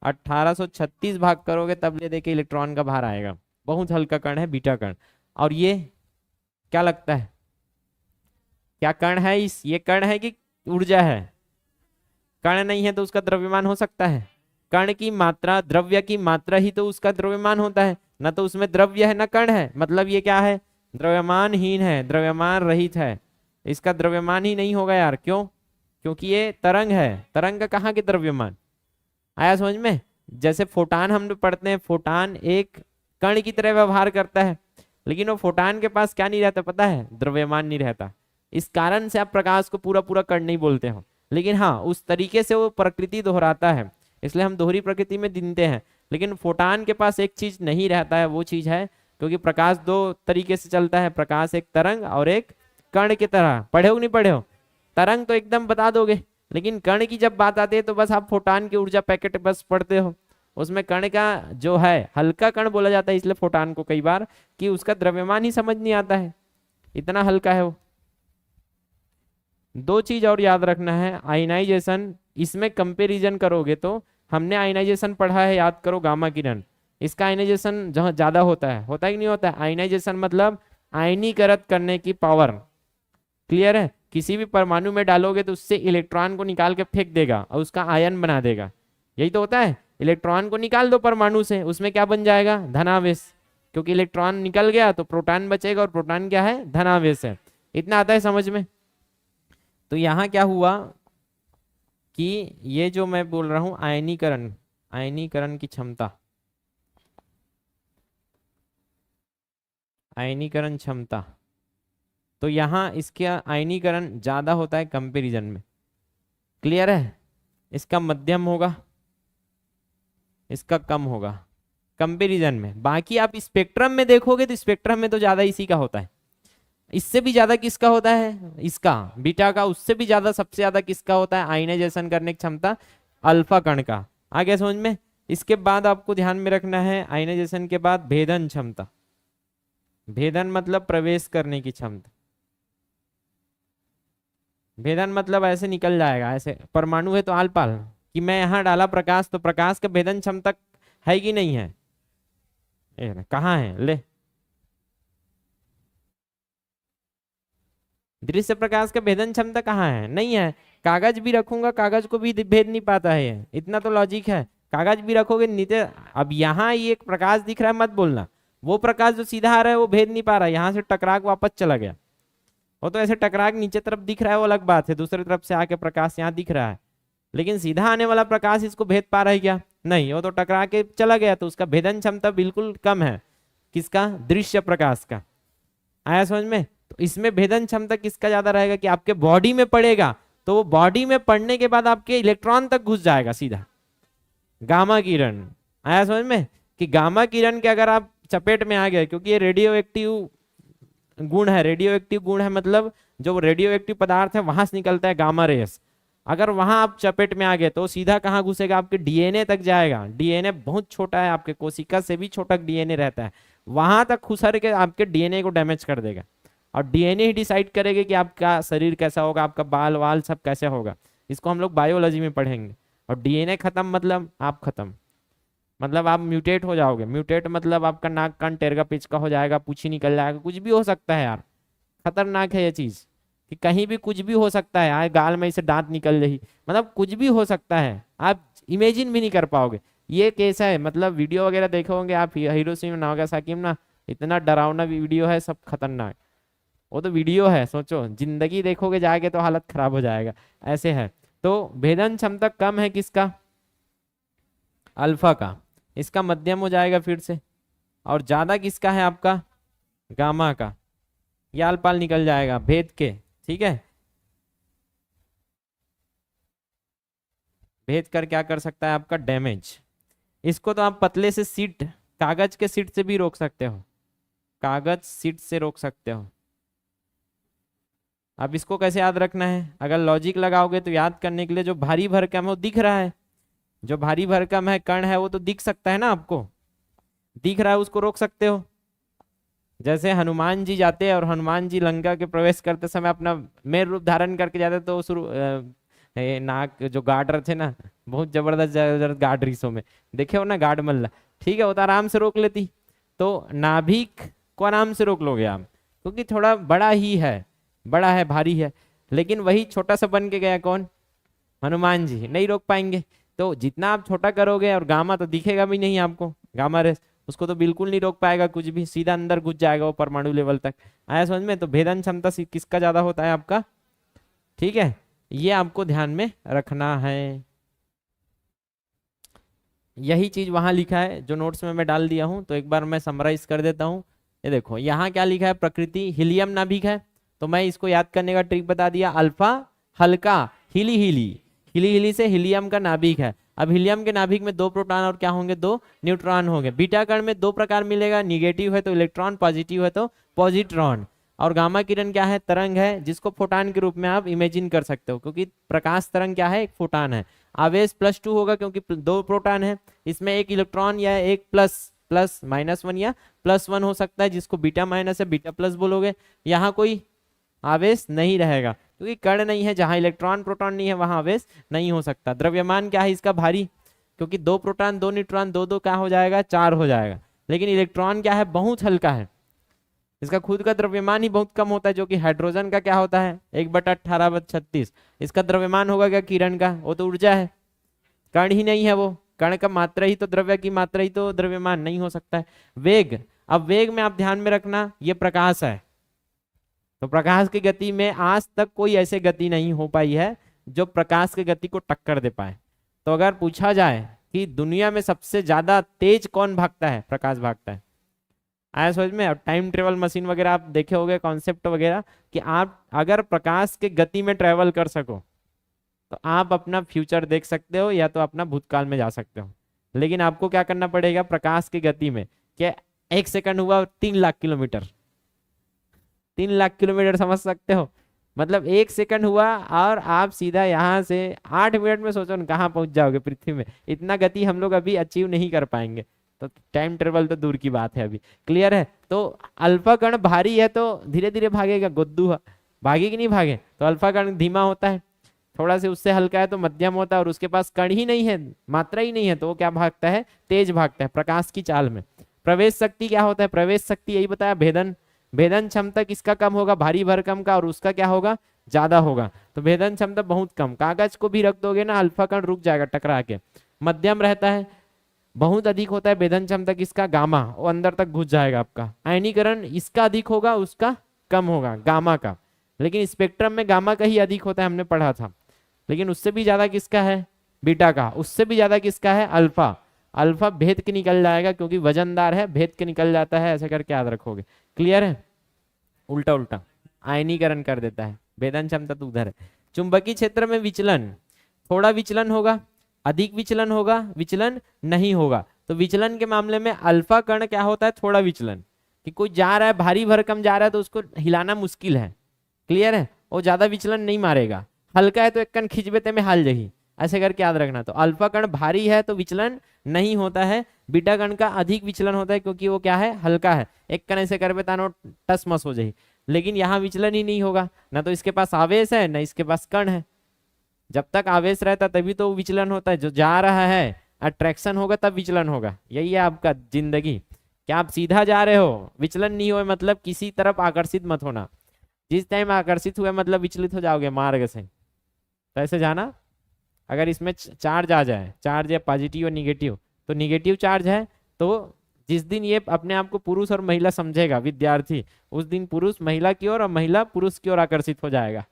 1836 भाग करोगे, तब ये देखिए इलेक्ट्रॉन का भार आएगा। बहुत हल्का कण है बीटा कण। और ये क्या लगता है, क्या कण है? ये कण है कि ऊर्जा है? कण नहीं है तो उसका द्रव्यमान हो सकता है? कण की मात्रा, द्रव्य की मात्रा ही तो उसका द्रव्यमान होता है ना, तो उसमें द्रव्य है ना कण है, मतलब ये क्या है, द्रव्यमानहीन है, द्रव्यमान रहित है। इसका द्रव्यमान ही नहीं होगा यार, क्यों? क्योंकि ये तरंग है, तरंग का कहाँ के द्रव्यमान? आया समझ में? जैसे फोटान हम लोग पढ़ते हैं, फोटान एक कण की तरह व्यवहार करता है, लेकिन वो फोटान के पास क्या नहीं रहता पता है, द्रव्यमान नहीं रहता। इस कारण से आप प्रकाश को पूरा पूरा कण नहीं बोलते हो, लेकिन हाँ उस तरीके से वो प्रकृति दोहराता है, इसलिए हम दोहरी प्रकृति में गिनते हैं। लेकिन फोटान के पास एक चीज नहीं रहता है, वो चीज है, क्योंकि प्रकाश दो तरीके से चलता है, प्रकाश एक तरंग और एक कण की तरह। पढ़े हो कि नहीं पढ़े हो? तरंग तो एकदम बता दोगे, लेकिन कण की जब बात आती है तो बस आप फोटान की ऊर्जा पैकेट बस पढ़ते हो। उसमें कण का जो है हल्का कण बोला जाता है, इसलिए फोटान को कई बार, कि उसका द्रव्यमान ही समझ नहीं आता है, इतना हल्का है वो। दो चीज और याद रखना है, आयनाइजेशन, इसमें कंपेरिजन करोगे तो हमने आयनाइजेशन पढ़ा है, याद करो, गामा किरण, इसका आयनाइजेशन जहाँ ज्यादा होता है कि नहीं होता है? आयनाइजेशन मतलब आयनीकृत करने की पावर, क्लियर है? किसी भी परमाणु में डालोगे तो उससे इलेक्ट्रॉन को निकाल के फेंक देगा और उसका आयन बना देगा, यही तो होता है। इलेक्ट्रॉन को निकाल दो परमाणु से, उसमें क्या बन जाएगा, धनावेश, क्योंकि इलेक्ट्रॉन निकल गया तो प्रोटॉन बचेगा, और प्रोटॉन क्या है, धनावेश है। इतना आता है समझ में? तो यहाँ क्या हुआ कि ये जो मैं बोल रहा हूं आयनीकरण, आयनीकरण की क्षमता, आयनीकरण क्षमता, तो यहाँ इसके आयनीकरण ज्यादा होता है कंपैरिजन में, क्लियर है? इसका मध्यम होगा, इसका कम होगा कंपैरिजन में। बाकी आप स्पेक्ट्रम में देखोगे तो स्पेक्ट्रम में तो ज्यादा इसी का होता है। इससे भी ज्यादा किसका होता है, इसका बीटा का, उससे भी ज्यादा, सबसे ज्यादा किसका होता है आयनाइजेशन करने की क्षमता, अल्फा कण का। आ गया समझ में? इसके बाद आपको ध्यान में रखना है, आयनाइजेशन के बाद भेदन क्षमता, भेदन मतलब प्रवेश करने की क्षमता, भेदन मतलब ऐसे निकल जाएगा, ऐसे परमाणु है तो आल पाल, कि मैं यहाँ डाला प्रकाश तो प्रकाश का भेदन क्षमता है कि नहीं है? कहाँ है, ले, दृश्य प्रकाश का भेदन क्षमता कहाँ है, नहीं है। कागज भी रखूंगा, कागज को भी भेद नहीं पाता है, ये इतना तो लॉजिक है। कागज भी रखोगे नीचे, अब यहाँ ये एक प्रकाश दिख रहा है, मत बोलना वो प्रकाश जो सीधा आ रहा है वो भेद नहीं पा रहा है, यहाँ से टकरा के वापस चला गया। वो तो ऐसे टकरा के नीचे तरफ दिख रहा है, वो अलग बात है, दूसरी तरफ से आके प्रकाश यहाँ दिख रहा है, लेकिन सीधा आने वाला प्रकाश इसको भेद पा रहा है क्या? नहीं, वो तो टकरा के चला गया, तो उसका भेदन क्षमता बिल्कुल कम है। किसका? दृश्य प्रकाश का। आया समझ में? तो इसमें भेदन क्षमता किसका ज्यादा रहेगा, कि आपके बॉडी में पड़ेगा तो वो बॉडी में पड़ने के बाद आपके इलेक्ट्रॉन तक घुस जाएगा सीधा, गामा किरण। आया समझ में? कि गामा किरण के अगर आप चपेट में आ गए, क्योंकि ये रेडियो एक्टिव गुण है, रेडियो एक्टिव गुण है, मतलब जो रेडियो एक्टिव पदार्थ है वहां से निकलता है गामा रेस, अगर वहां आप चपेट में आ गए तो सीधा कहाँ घुसेगा, आपके डीएनए तक जाएगा। डीएनए बहुत छोटा है, आपके कोशिका से भी छोटा डीएनए रहता है, वहां तक खुसर के आपके डीएनए को डैमेज कर देगा। और डीएनए ही डिसाइड करेगा कि आपका शरीर कैसा होगा, आपका बाल वाल सब कैसे होगा, इसको हम लोग बायोलॉजी में पढ़ेंगे। और डीएनए खत्म मतलब आप खत्म, मतलब आप म्यूटेट हो जाओगे। म्यूटेट मतलब आपका नाक कान टेरगा पिच का हो जाएगा, पूछी निकल जाएगा, कुछ भी हो सकता है यार, खतरनाक है ये चीज, कि कहीं भी कुछ भी हो सकता है यार, गाल में से दांत निकल रही, मतलब कुछ भी हो सकता है, आप इमेजिन भी नहीं कर पाओगे। ये केस है, मतलब वीडियो वगैरह देखे होंगे आप, हिरोशिमा नागासाकी में ना, इतना डरावना वीडियो है, सब खतरनाक। वो तो वीडियो है, सोचो जिंदगी देखोगे जाके तो हालत खराब हो जाएगा, ऐसे है। तो भेदन क्षमता कम है किसका, अल्फा का, इसका मध्यम हो जाएगा फिर से। और ज्यादा किसका है आपका, गामा का, याल पाल निकल जाएगा भेद के, ठीक है। भेद कर क्या कर सकता है आपका, डैमेज। इसको तो आप पतले से सीट, कागज के सीट से भी रोक सकते हो, कागज सीट से रोक सकते हो। अब इसको कैसे याद रखना है, अगर लॉजिक लगाओगे तो याद करने के लिए, जो भारी भरकम है वो दिख रहा है, जो भारी भरकम है कण है वो तो दिख सकता है ना, आपको दिख रहा है, उसको रोक सकते हो। जैसे हनुमान जी जाते हैं और हनुमान जी लंका के प्रवेश करते समय अपना मेर रूप धारण करके जाते, तो शुरू नाक जो गार्ड थे ना, बहुत जबरदस्त जबरदस्त गार्ड रिसो में देखे हो ना, गार्ड मल्ला, ठीक है, वो तो आराम से रोक लेती। तो नाभिक को आराम से रोक लोगे आप, क्योंकि थोड़ा बड़ा ही है, बड़ा है, भारी है। लेकिन वही छोटा सा बन के गया कौन, हनुमान जी, नहीं रोक पाएंगे। तो जितना आप छोटा करोगे, और गामा तो दिखेगा भी नहीं आपको, गामा रेस, उसको तो बिल्कुल नहीं रोक पाएगा कुछ भी, सीधा अंदर घुस जाएगा वो परमाणु लेवल तक। आया समझ में? तो भेदन क्षमता किसका ज्यादा होता है आपका, ठीक है, ये आपको ध्यान में रखना है। यही चीज वहां लिखा है जो नोट्स में मैं डाल दिया हूं, तो एक बार मैं समराइज कर देता हूं। ये देखो यहाँ क्या लिखा है, प्रकृति हीलियम नाभिक है, तो मैं इसको याद करने का ट्रिक बता दिया, अल्फा हल्का, हीली हीली, हीली हीली से हीलियम का नाभिक है। अब हीलियम के नाभिक में 2 प्रोटॉन और क्या होंगे, 2 न्यूट्रॉन होंगे। बीटा कण में 2 प्रकार मिलेगा, निगेटिव है तो इलेक्ट्रॉन, पॉजिटिव है तो पॉजिट्रॉन। और गामा किरण क्या है, तरंग है, जिसको फोटान के रूप में आप इमेजिन कर सकते हो, क्योंकि प्रकाश तरंग क्या है, एक फोटान है। आवेश +2 होगा क्योंकि 2 प्रोटॉन है, इसमें एक इलेक्ट्रॉन या एक प्लस -1 या +1 हो सकता है, जिसको बीटा माइनस या बीटा प्लस बोलोगे। यहाँ कोई आवेश नहीं रहेगा क्योंकि कण नहीं है, जहां इलेक्ट्रॉन प्रोटॉन नहीं है वहां आवेश नहीं हो सकता। द्रव्यमान क्या है इसका, भारी, क्योंकि 2 प्रोटॉन 2 न्यूट्रॉन 2 2 क्या हो जाएगा, 4 हो जाएगा। लेकिन इलेक्ट्रॉन क्या है, बहुत हल्का है, इसका खुद का द्रव्यमान ही बहुत कम होता है, जो कि हाइड्रोजन का क्या होता है, 1/18/36। इसका द्रव्यमान होगा क्या किरण का, वो तो ऊर्जा है, कण ही नहीं है वो, कण का मात्रा ही तो द्रव्य की मात्रा ही तो द्रव्यमान नहीं हो सकता है। वेग, अब वेग में आप ध्यान में रखना, ये प्रकाश है, तो प्रकाश की गति में आज तक कोई ऐसे गति नहीं हो पाई है जो प्रकाश की गति को टक्कर दे पाए। तो अगर पूछा जाए कि दुनिया में सबसे ज्यादा तेज कौन भागता है, प्रकाश भागता है। आया समझ में? टाइम ट्रेवल मशीन वगैरह आप देखे होंगे, कॉन्सेप्ट वगैरह, कि आप अगर प्रकाश के गति में ट्रेवल कर सको तो आप अपना फ्यूचर देख सकते हो या तो अपना भूतकाल में जा सकते हो। लेकिन आपको क्या करना पड़ेगा, प्रकाश की गति में, कि 1 सेकंड हुआ 3 लाख किलोमीटर, 3 लाख किलोमीटर समझ सकते हो, मतलब 1 सेकंड हुआ और आप सीधा यहाँ से 8 मिनट में सोचो न कहाँ पहुंच जाओगे पृथ्वी में। इतना गति हम लोग अभी अचीव नहीं कर पाएंगे, तो टाइम ट्रेवल तो दूर की बात है अभी। क्लियर है? तो अल्फा कण भारी है तो धीरे धीरे भागेगा, गुद्दू भागे कि नहीं भागे, तो अल्फा कण धीमा होता है, थोड़ा से उससे हल्का है तो मध्यम होता है, और उसके पास कण ही नहीं है, मात्रा ही नहीं है, तो वो क्या भागता है, तेज भागता है प्रकाश की चाल में। प्रवेश शक्ति क्या होता है, प्रवेश शक्ति यही बताया, भेदन, भेदन क्षमता किसका कम होगा, भारी भरकम का, और उसका क्या होगा, ज्यादा होगा। तो भेदन क्षमता बहुत कम, कागज को भी रख दोगे ना अल्फा कण रुक जाएगा टकरा के। मध्यम रहता है, बहुत अधिक होता है भेदन क्षमता किसका, गामा, वो अंदर तक घुस जाएगा आपका। आयनीकरण इसका अधिक होगा, उसका कम होगा, गामा का। लेकिन स्पेक्ट्रम में गामा का ही अधिक होता है, हमने पढ़ा था। लेकिन उससे भी ज्यादा किसका है, बीटा का। उससे भी ज्यादा किसका है, अल्फा। अल्फा भेद के निकल जाएगा क्योंकि वजनदार है, भेद के निकल जाता है, ऐसे करके याद रखोगे। क्लियर है? उल्टा उल्टा आयनीकरण कर देता है, भेदन क्षमता तो उधर है। चुंबकीय क्षेत्र में विचलन, थोड़ा विचलन होगा, अधिक विचलन होगा, विचलन नहीं होगा। तो विचलन के मामले में अल्फा कण क्या होता है, थोड़ा विचलन, कि कोई जा रहा है भारी भरकम जा रहा है तो उसको हिलाना मुश्किल है। क्लियर है? वो ज्यादा विचलन नहीं मारेगा। हल्का है तो एक कण खिंचबेते में हाल जाही, ऐसे करके याद रखना। तो अल्फा कण भारी है तो विचलन नहीं होता है, बीटा कण का अधिक विचलन होता है क्योंकि वो क्या है, हल्का है, एक कण ऐसे कर बेता टस मस हो जाए। लेकिन यहाँ विचलन ही नहीं होगा, ना तो इसके पास आवेश है ना इसके पास कण है। जब तक आवेश रहता तभी तो विचलन होता है, जो जा रहा है अट्रैक्शन होगा तब विचलन होगा। यही है आपका जिंदगी, क्या आप सीधा जा रहे हो, विचलन नहीं हो, मतलब किसी तरफ आकर्षित मत होना। जिस टाइम आकर्षित हुए मतलब विचलित हो जाओगे मार्ग से, तो ऐसे जाना। अगर इसमें चार्ज आ जाए, चार्ज है पॉजिटिव और निगेटिव, तो निगेटिव चार्ज है तो जिस दिन ये अपने आप को पुरुष और महिला समझेगा विद्यार्थी, उस दिन पुरुष महिला की ओर और महिला पुरुष की ओर आकर्षित हो जाएगा।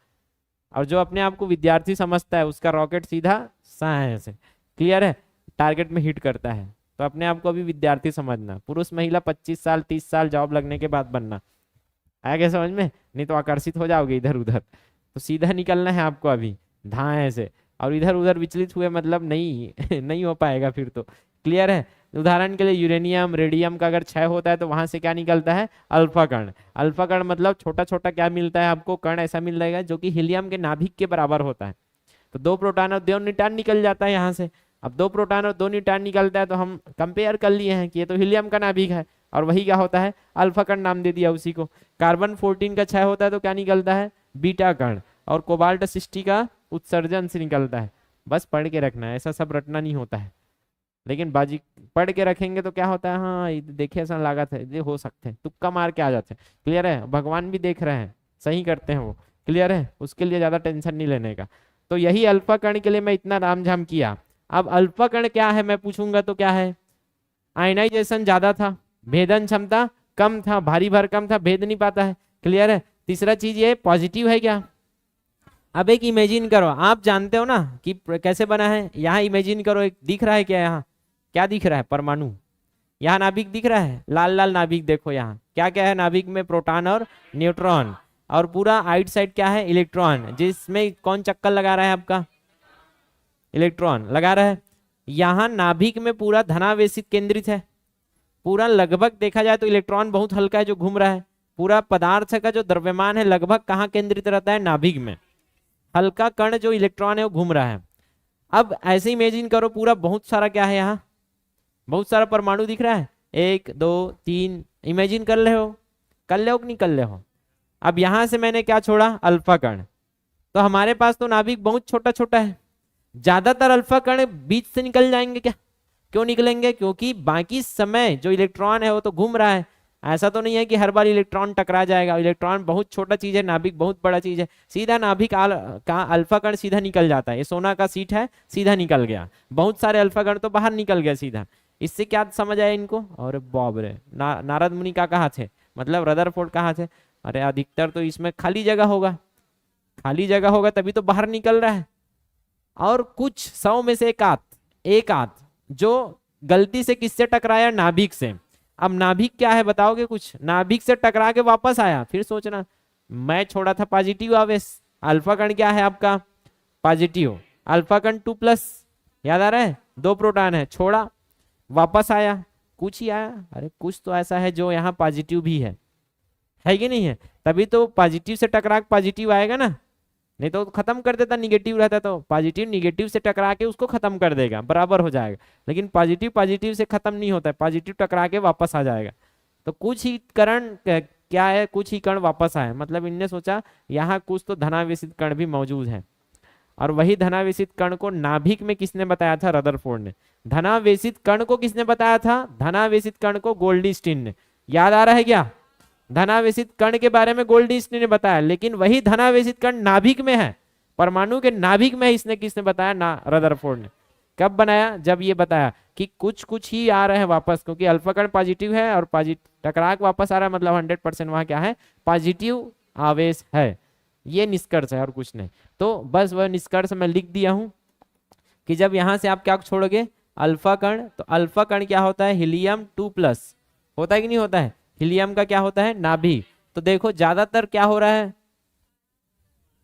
और जो अपने आप को विद्यार्थी समझता है उसका रॉकेट सीधा साइंस से, क्लियर है, टारगेट में हिट करता है। तो अपने आप को अभी विद्यार्थी समझना, पुरुष महिला 25 साल 30 साल जॉब लगने के बाद बनना। आया समझ में? नहीं तो आकर्षित हो जाओगे इधर उधर। तो सीधा निकलना है आपको अभी धाए से, और इधर उधर विचलित हुए मतलब नहीं नहीं हो पाएगा फिर तो। क्लियर है? उदाहरण के लिए यूरेनियम रेडियम का अगर क्षय होता है तो वहां से क्या निकलता है, अल्फा कण। अल्फा कण मतलब छोटा छोटा क्या मिलता है आपको, कण ऐसा मिल जाएगा जो कि हीलियम के नाभिक के बराबर होता है। तो 2 प्रोटॉन और 2 न्यूट्रॉन निकल जाता है यहाँ से। अब 2 प्रोटॉन और 2 न्यूट्रॉन निकलता है तो हम कंपेयर कर लिए हैं कि ये तो हीलियम का नाभिक है, और वही क्या होता है, अल्फा कण नाम दे दिया उसी को। कार्बन 14 का क्षय होता है तो क्या निकलता है, बीटा कण। और कोबाल्ट 60 का उत्सर्जन से निकलता है। बस पढ़ के रखना है, ऐसा सब रटना नहीं होता है। लेकिन बाजी पढ़ के रखेंगे तो क्या होता है, हाँ ये देखे ऐसा लागत है, ये हो सकते हैं, तुक्का मार के आ जाते हैं। क्लियर है, भगवान भी देख रहे हैं, सही करते हैं वो। क्लियर है, उसके लिए ज्यादा टेंशन नहीं लेने का। तो यही अल्फा कण के लिए मैं इतना रामझाम किया। अब अल्फा कण क्या है मैं पूछूंगा तो क्या है, आयनाइजेशन ज्यादा था, भेदन क्षमता कम था, भारी भरकम था, भेद नहीं पाता है। क्लियर है। तीसरा चीज ये पॉजिटिव है क्या। अब एक इमेजिन करो, आप जानते हो ना कि कैसे बना है, यहाँ इमेजिन करो, एक दिख रहा है क्या, यहाँ क्या दिख रहा है, परमाणु। यहाँ नाभिक दिख रहा है, लाल लाल नाभिक, देखो यहाँ क्या क्या है नाभिक में, प्रोटॉन और न्यूट्रॉन, और पूरा आउट साइड क्या है, इलेक्ट्रॉन, जिसमें कौन चक्कर लगा रहा है, आपका इलेक्ट्रॉन लगा रहा है। यहाँ नाभिक में पूरा धनावेशित केंद्रित है, पूरा लगभग देखा जाए तो इलेक्ट्रॉन बहुत हल्का है जो घूम रहा है। पूरा पदार्थ का जो द्रव्यमान है लगभग कहाँ केंद्रित रहता है, नाभिक में। हल्का कण जो इलेक्ट्रॉन है वो घूम रहा है। अब ऐसे इमेजिन करो पूरा बहुत सारा क्या है, यहाँ बहुत सारा परमाणु दिख रहा है, 1 2 3, इमेजिन कर ले हो, कर ले हो कि नहीं कर ले हो। अब यहां से मैंने क्या छोड़ा, अल्फा कण। तो हमारे पास तो नाभिक बहुत छोटा छोटा है, ज्यादातर अल्फा कण बीच से निकल जाएंगे क्या, क्यों निकलेंगे, क्योंकि बाकी समय जो इलेक्ट्रॉन है वो तो घूम रहा है। ऐसा तो नहीं है कि हर बार इलेक्ट्रॉन टकरा जाएगा, इलेक्ट्रॉन बहुत छोटा चीज है, नाभिक बहुत बड़ा चीज है। सीधा नाभिक का अल्फा कण सीधा निकल जाता है, ये सोना का सीट है, सीधा निकल गया, बहुत सारे अल्फा कण तो बाहर निकल गया सीधा। इससे क्या समझ आया इनको, और बाप रे, नारद मुनि का कहाँ थे, मतलब रदरफोर्ड कहाँ थे। अरे अधिकतर तो इसमें खाली जगह होगा, खाली जगह होगा तभी तो बाहर निकल रहा है। और कुछ 100 में से एक आध जो गलती से किससे टकराया, नाभिक से। अब नाभिक क्या है बताओगे कुछ, नाभिक से टकरा के वापस आया, फिर सोचना मैं छोड़ा था पॉजिटिव आवेश, अल्फा कण क्या है आपका पॉजिटिव, अल्फा कण 2+, याद आ रहा है, 2 प्रोटॉन है, छोड़ा वापस आया, कुछ ही आया। अरे कुछ तो ऐसा है जो यहाँ पॉजिटिव भी है कि नहीं है, तभी तो पॉजिटिव से टकरा के पॉजिटिव आएगा ना, नहीं तो खत्म कर देता, निगेटिव रहता तो पॉजिटिव निगेटिव से टकरा के उसको खत्म कर देगा, बराबर हो जाएगा। लेकिन पॉजिटिव पॉजिटिव से खत्म नहीं होता है, पॉजिटिव टकरा के वापस आ जाएगा। तो कुछ ही कण क्या है, कुछ ही कण वापस आए, मतलब इनने सोचा यहाँ कुछ तो धनावेशित कण भी मौजूद है। और वही धनावेशित कण को नाभिक में किसने बताया था, रदरफोर्ड ने। धनावेशित कण को किसने बताया था, धनावेशित कण को गोल्डस्टीन ने। याद आ रहा है क्या, धनावेशित कण के बारे में गोल्डस्टीन ने बताया, लेकिन वही धनावेशित कण नाभिक में है, परमाणु के नाभिक में है, इसने किसने बताया ना, रदरफोर्ड ने। कब बनाया, जब ये बताया कि कुछ कुछ ही आ रहे हैं वापस, क्योंकि अल्फा कण पॉजिटिव है और टकरा के वापस आ रहा है, मतलब 100% वहां क्या है, पॉजिटिव आवेश है। ये निष्कर्ष है और कुछ नहीं। तो बस वह निष्कर्ष मैं लिख दिया हूं कि जब यहां से आप क्या छोड़ोगे, अल्फा कण, तो अल्फा कण क्या होता है, हीलियम 2+, होता है कि नहीं होता है, हीलियम का क्या होता है, नाभिक। तो देखो ज्यादातर क्या हो रहा है,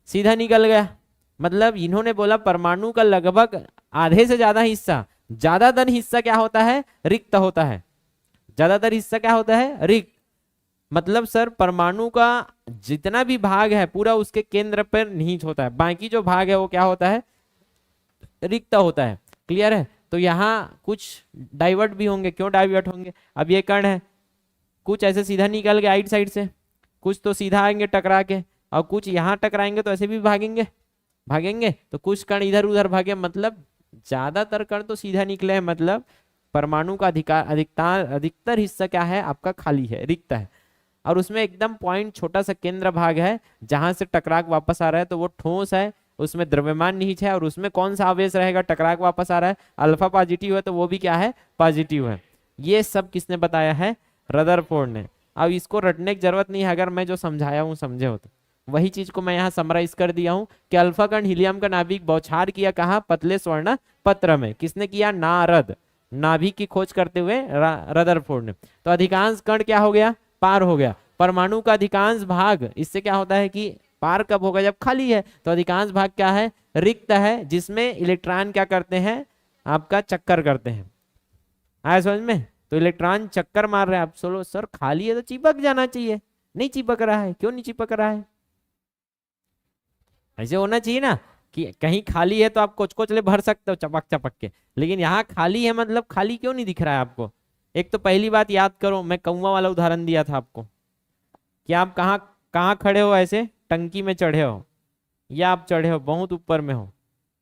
सीधा निकल गया, मतलब इन्होंने बोला परमाणु का लगभग आधे से ज्यादा हिस्सा, ज्यादातर हिस्सा क्या होता है, रिक्त होता है। ज्यादातर हिस्सा क्या होता है, रिक्त, मतलब सर परमाणु का जितना भी भाग है पूरा उसके केंद्र पर निहित होता है, बाकी जो भाग है वो क्या होता है, रिक्त होता है। क्लियर है। तो यहाँ कुछ डाइवर्ट भी होंगे, क्यों डाइवर्ट होंगे, अब ये कण है, कुछ ऐसे सीधा निकल गए आइट साइड से, कुछ तो सीधा आएंगे टकरा के, और कुछ यहाँ टकराएंगे तो ऐसे भी भागेंगे, तो कुछ कण इधर उधर भागे, मतलब ज्यादातर कण तो सीधा निकले हैं, मतलब परमाणु का अधिकतर हिस्सा क्या है आपका, खाली है, रिक्त है। और उसमें एकदम पॉइंट छोटा सा केंद्र भाग है जहां से टकराक वापस आ रहा है, तो वो ठोस है, उसमें द्रव्यमान निहित है, और उसमें कौन सा आवेश रहेगा, टकराक वापस आ रहा है, अल्फा पॉजिटिव है, तो वो भी क्या है, पॉजिटिव है। ये सब किसने बताया है, रदरफोर्ड ने। अब इसको रटने की जरूरत नहीं है, अगर मैं जो समझाया हूँ समझे हो तो। वही चीज को मैं यहाँ समराइज कर दिया हूँ कि अल्फा कण हीलियम का नाभिक बौछार किया कहा, पतले स्वर्ण पत्र में, किसने किया, नारद, नाभिक की खोज करते हुए रदरफोर्ड ने। तो अधिकांश कण क्या हो गया, पार हो गया। परमाणु का अधिकांश भाग, इससे क्या होता है कि पार कब होगा, जब खाली है। तो अधिकांश भाग क्या है, रिक्त है, जिसमें इलेक्ट्रॉन क्या करते हैं, आपका चक्कर करते हैं। आया समझ में, तो इलेक्ट्रॉन चक्कर मार रहे हैं। आप सोलो सर खाली है तो चिपक जाना चाहिए, नहीं चिपक रहा है, क्यों नहीं चिपक रहा है, ऐसे होना चाहिए ना कि कहीं खाली है तो आप कोच कोच ले भर सकते हो चपक चपक के, लेकिन यहाँ खाली है, मतलब खाली क्यों नहीं दिख रहा है आपको। एक तो पहली बात याद करो, मैं कौवा वाला उदाहरण दिया था आपको कि आप कहाँ कहाँ खड़े हो, ऐसे टंकी में चढ़े हो, या आप चढ़े हो बहुत ऊपर में हो,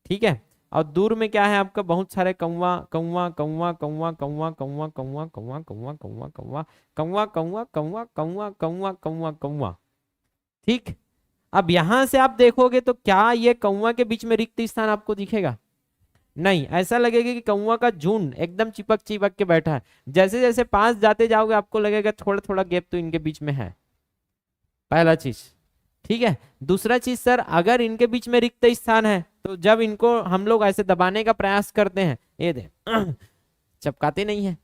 ठीक है, और दूर में क्या है आपका, बहुत सारे कौवा कौवा कौवा कौवा कौवा कौवा कौवा कौवा कौवा कौवा कौवा कौवा कौवा कौवा कौवा कौवा कौवा कौवा। ठीक, अब यहां से आप देखोगे तो क्या ये कौवा के बीच में रिक्त स्थान आपको दिखेगा? नहीं, ऐसा लगेगा कि कौवा का झुंड एकदम चिपक चिपक के बैठा है। जैसे जैसे पास जाते जाओगे आपको लगेगा थोड़ा थोड़ा गैप तो इनके बीच में है, पहला चीज। ठीक है, दूसरा चीज सर, अगर इनके बीच में रिक्त स्थान है तो जब इनको हम लोग ऐसे दबाने का प्रयास करते हैं, ये दे चपकाते नहीं है,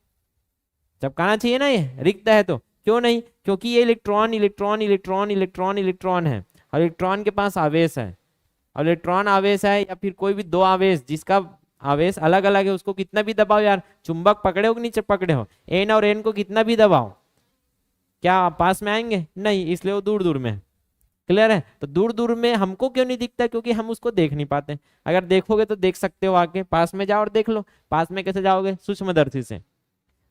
चपकाना चाहिए ना, ये रिक्त है तो क्यों नहीं? क्योंकि ये electron electron electron electron electron है और इलेक्ट्रॉन के पास आवेश है, और इलेक्ट्रॉन आवेश है या फिर कोई भी दो आवेश जिसका आवेश अलग अलग है, उसको कितना भी दबाओ यार, चुंबक पकड़े हो कि नीचे पकड़े हो, एन और एन को कितना भी दबाओ, क्या पास में आएंगे? नहीं, इसलिए वो दूर दूर में है। क्लियर है? तो दूर दूर में हमको क्यों नहीं दिखता? क्योंकि हम उसको देख नहीं पाते। अगर देखोगे तो देख सकते हो, आके पास में जाओ और देख लो। पास में कैसे जाओगे? सूक्ष्मदर्शी से।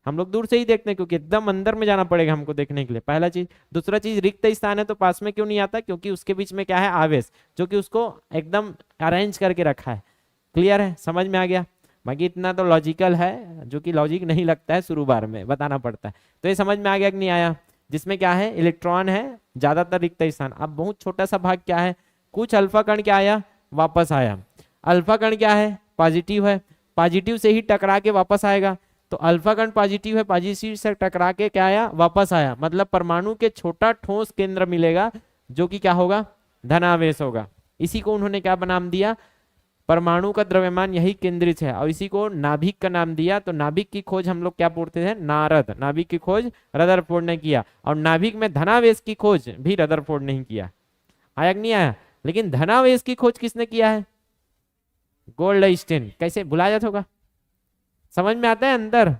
हम लोग दूर से ही देखते हैं क्योंकि एकदम अंदर में जाना पड़ेगा हमको देखने के लिए, पहला चीज। दूसरा चीज, रिक्त स्थान है तो पास में क्यों नहीं आता? क्योंकि उसके बीच में क्या है? आवेश, जो कि उसको एकदम अरेंज करके रखा है। क्लियर है? समझ में आ गया? बाकी इतना तो लॉजिकल है, जो कि लॉजिक नहीं लगता है, शुरू बार में बताना पड़ता है। तो ये समझ में आ गया कि नहीं आया? जिसमें क्या है? इलेक्ट्रॉन है, ज्यादातर रिक्त स्थान। अब बहुत छोटा सा भाग क्या है? कुछ अल्फा कण क्या आया? वापस आया। अल्फा कण क्या है? पॉजिटिव है, पॉजिटिव से ही टकरा के वापस आएगा। तो अल्फा कण पॉजिटिव है, पॉजिटिव से टकरा के क्या आया? वापस आया। मतलब परमाणु के छोटा ठोस केंद्र मिलेगा, जो कि क्या होगा? धनावेश होगा। इसी को उन्होंने क्या नाम दिया? परमाणु का द्रव्यमान यही केंद्रित है, और इसी को नाभिक का नाम दिया। तो नाभिक की खोज हम लोग क्या पढ़ते थे? नारद। नाभिक की खोज रदरफोर्ड ने किया, और नाभिक में धनावेश की खोज भी रदरफोर्ड ने ही किया। आया कि नहीं आया? लेकिन धनावेश की खोज किसने किया है? गोल्डस्टीन। कैसे भुला जाता होगा? समझ में आता है अंदर?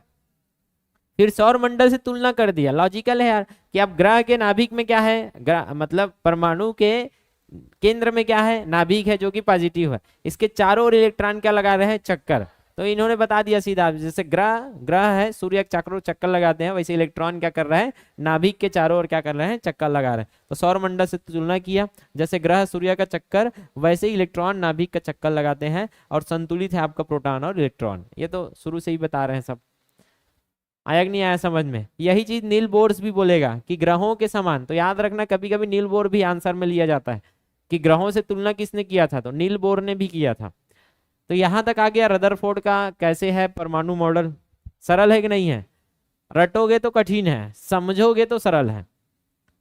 फिर सौर मंडल से तुलना कर दिया। लॉजिकल है यार कि अब ग्रह के नाभिक में क्या है? मतलब परमाणु के केंद्र में क्या है? नाभिक है, जो कि पॉजिटिव है। इसके चारों ओर इलेक्ट्रॉन क्या लगा रहे हैं? चक्कर। तो इन्होंने बता दिया सीधा, जैसे ग्रह है, सूर्य के चारों चक्कर लगाते हैं, वैसे इलेक्ट्रॉन क्या कर रहा है? नाभिक के चारों ओर क्या कर रहे हैं? चक्कर लगा रहे हैं। तो सौर मंडल से तुलना किया, जैसे ग्रह सूर्य का चक्कर, वैसे ही इलेक्ट्रॉन नाभिक का चक्कर लगाते हैं, और संतुलित है आपका प्रोटॉन और इलेक्ट्रॉन। ये तो शुरू से ही बता रहे हैं सब। आया कि नहीं आया समझ में? यही चीज नील बोर्स भी बोलेगा कि ग्रहों के समान। तो याद रखना, कभी कभी नील बोर भी आंसर में लिया जाता है कि ग्रहों से तुलना किसने किया था? तो नील बोर ने भी किया था। तो यहां तक आ गया रदरफोर्ड का कैसे है परमाणु मॉडल। सरल है कि नहीं है? रटोगे तो कठिन है, समझोगे तो सरल है।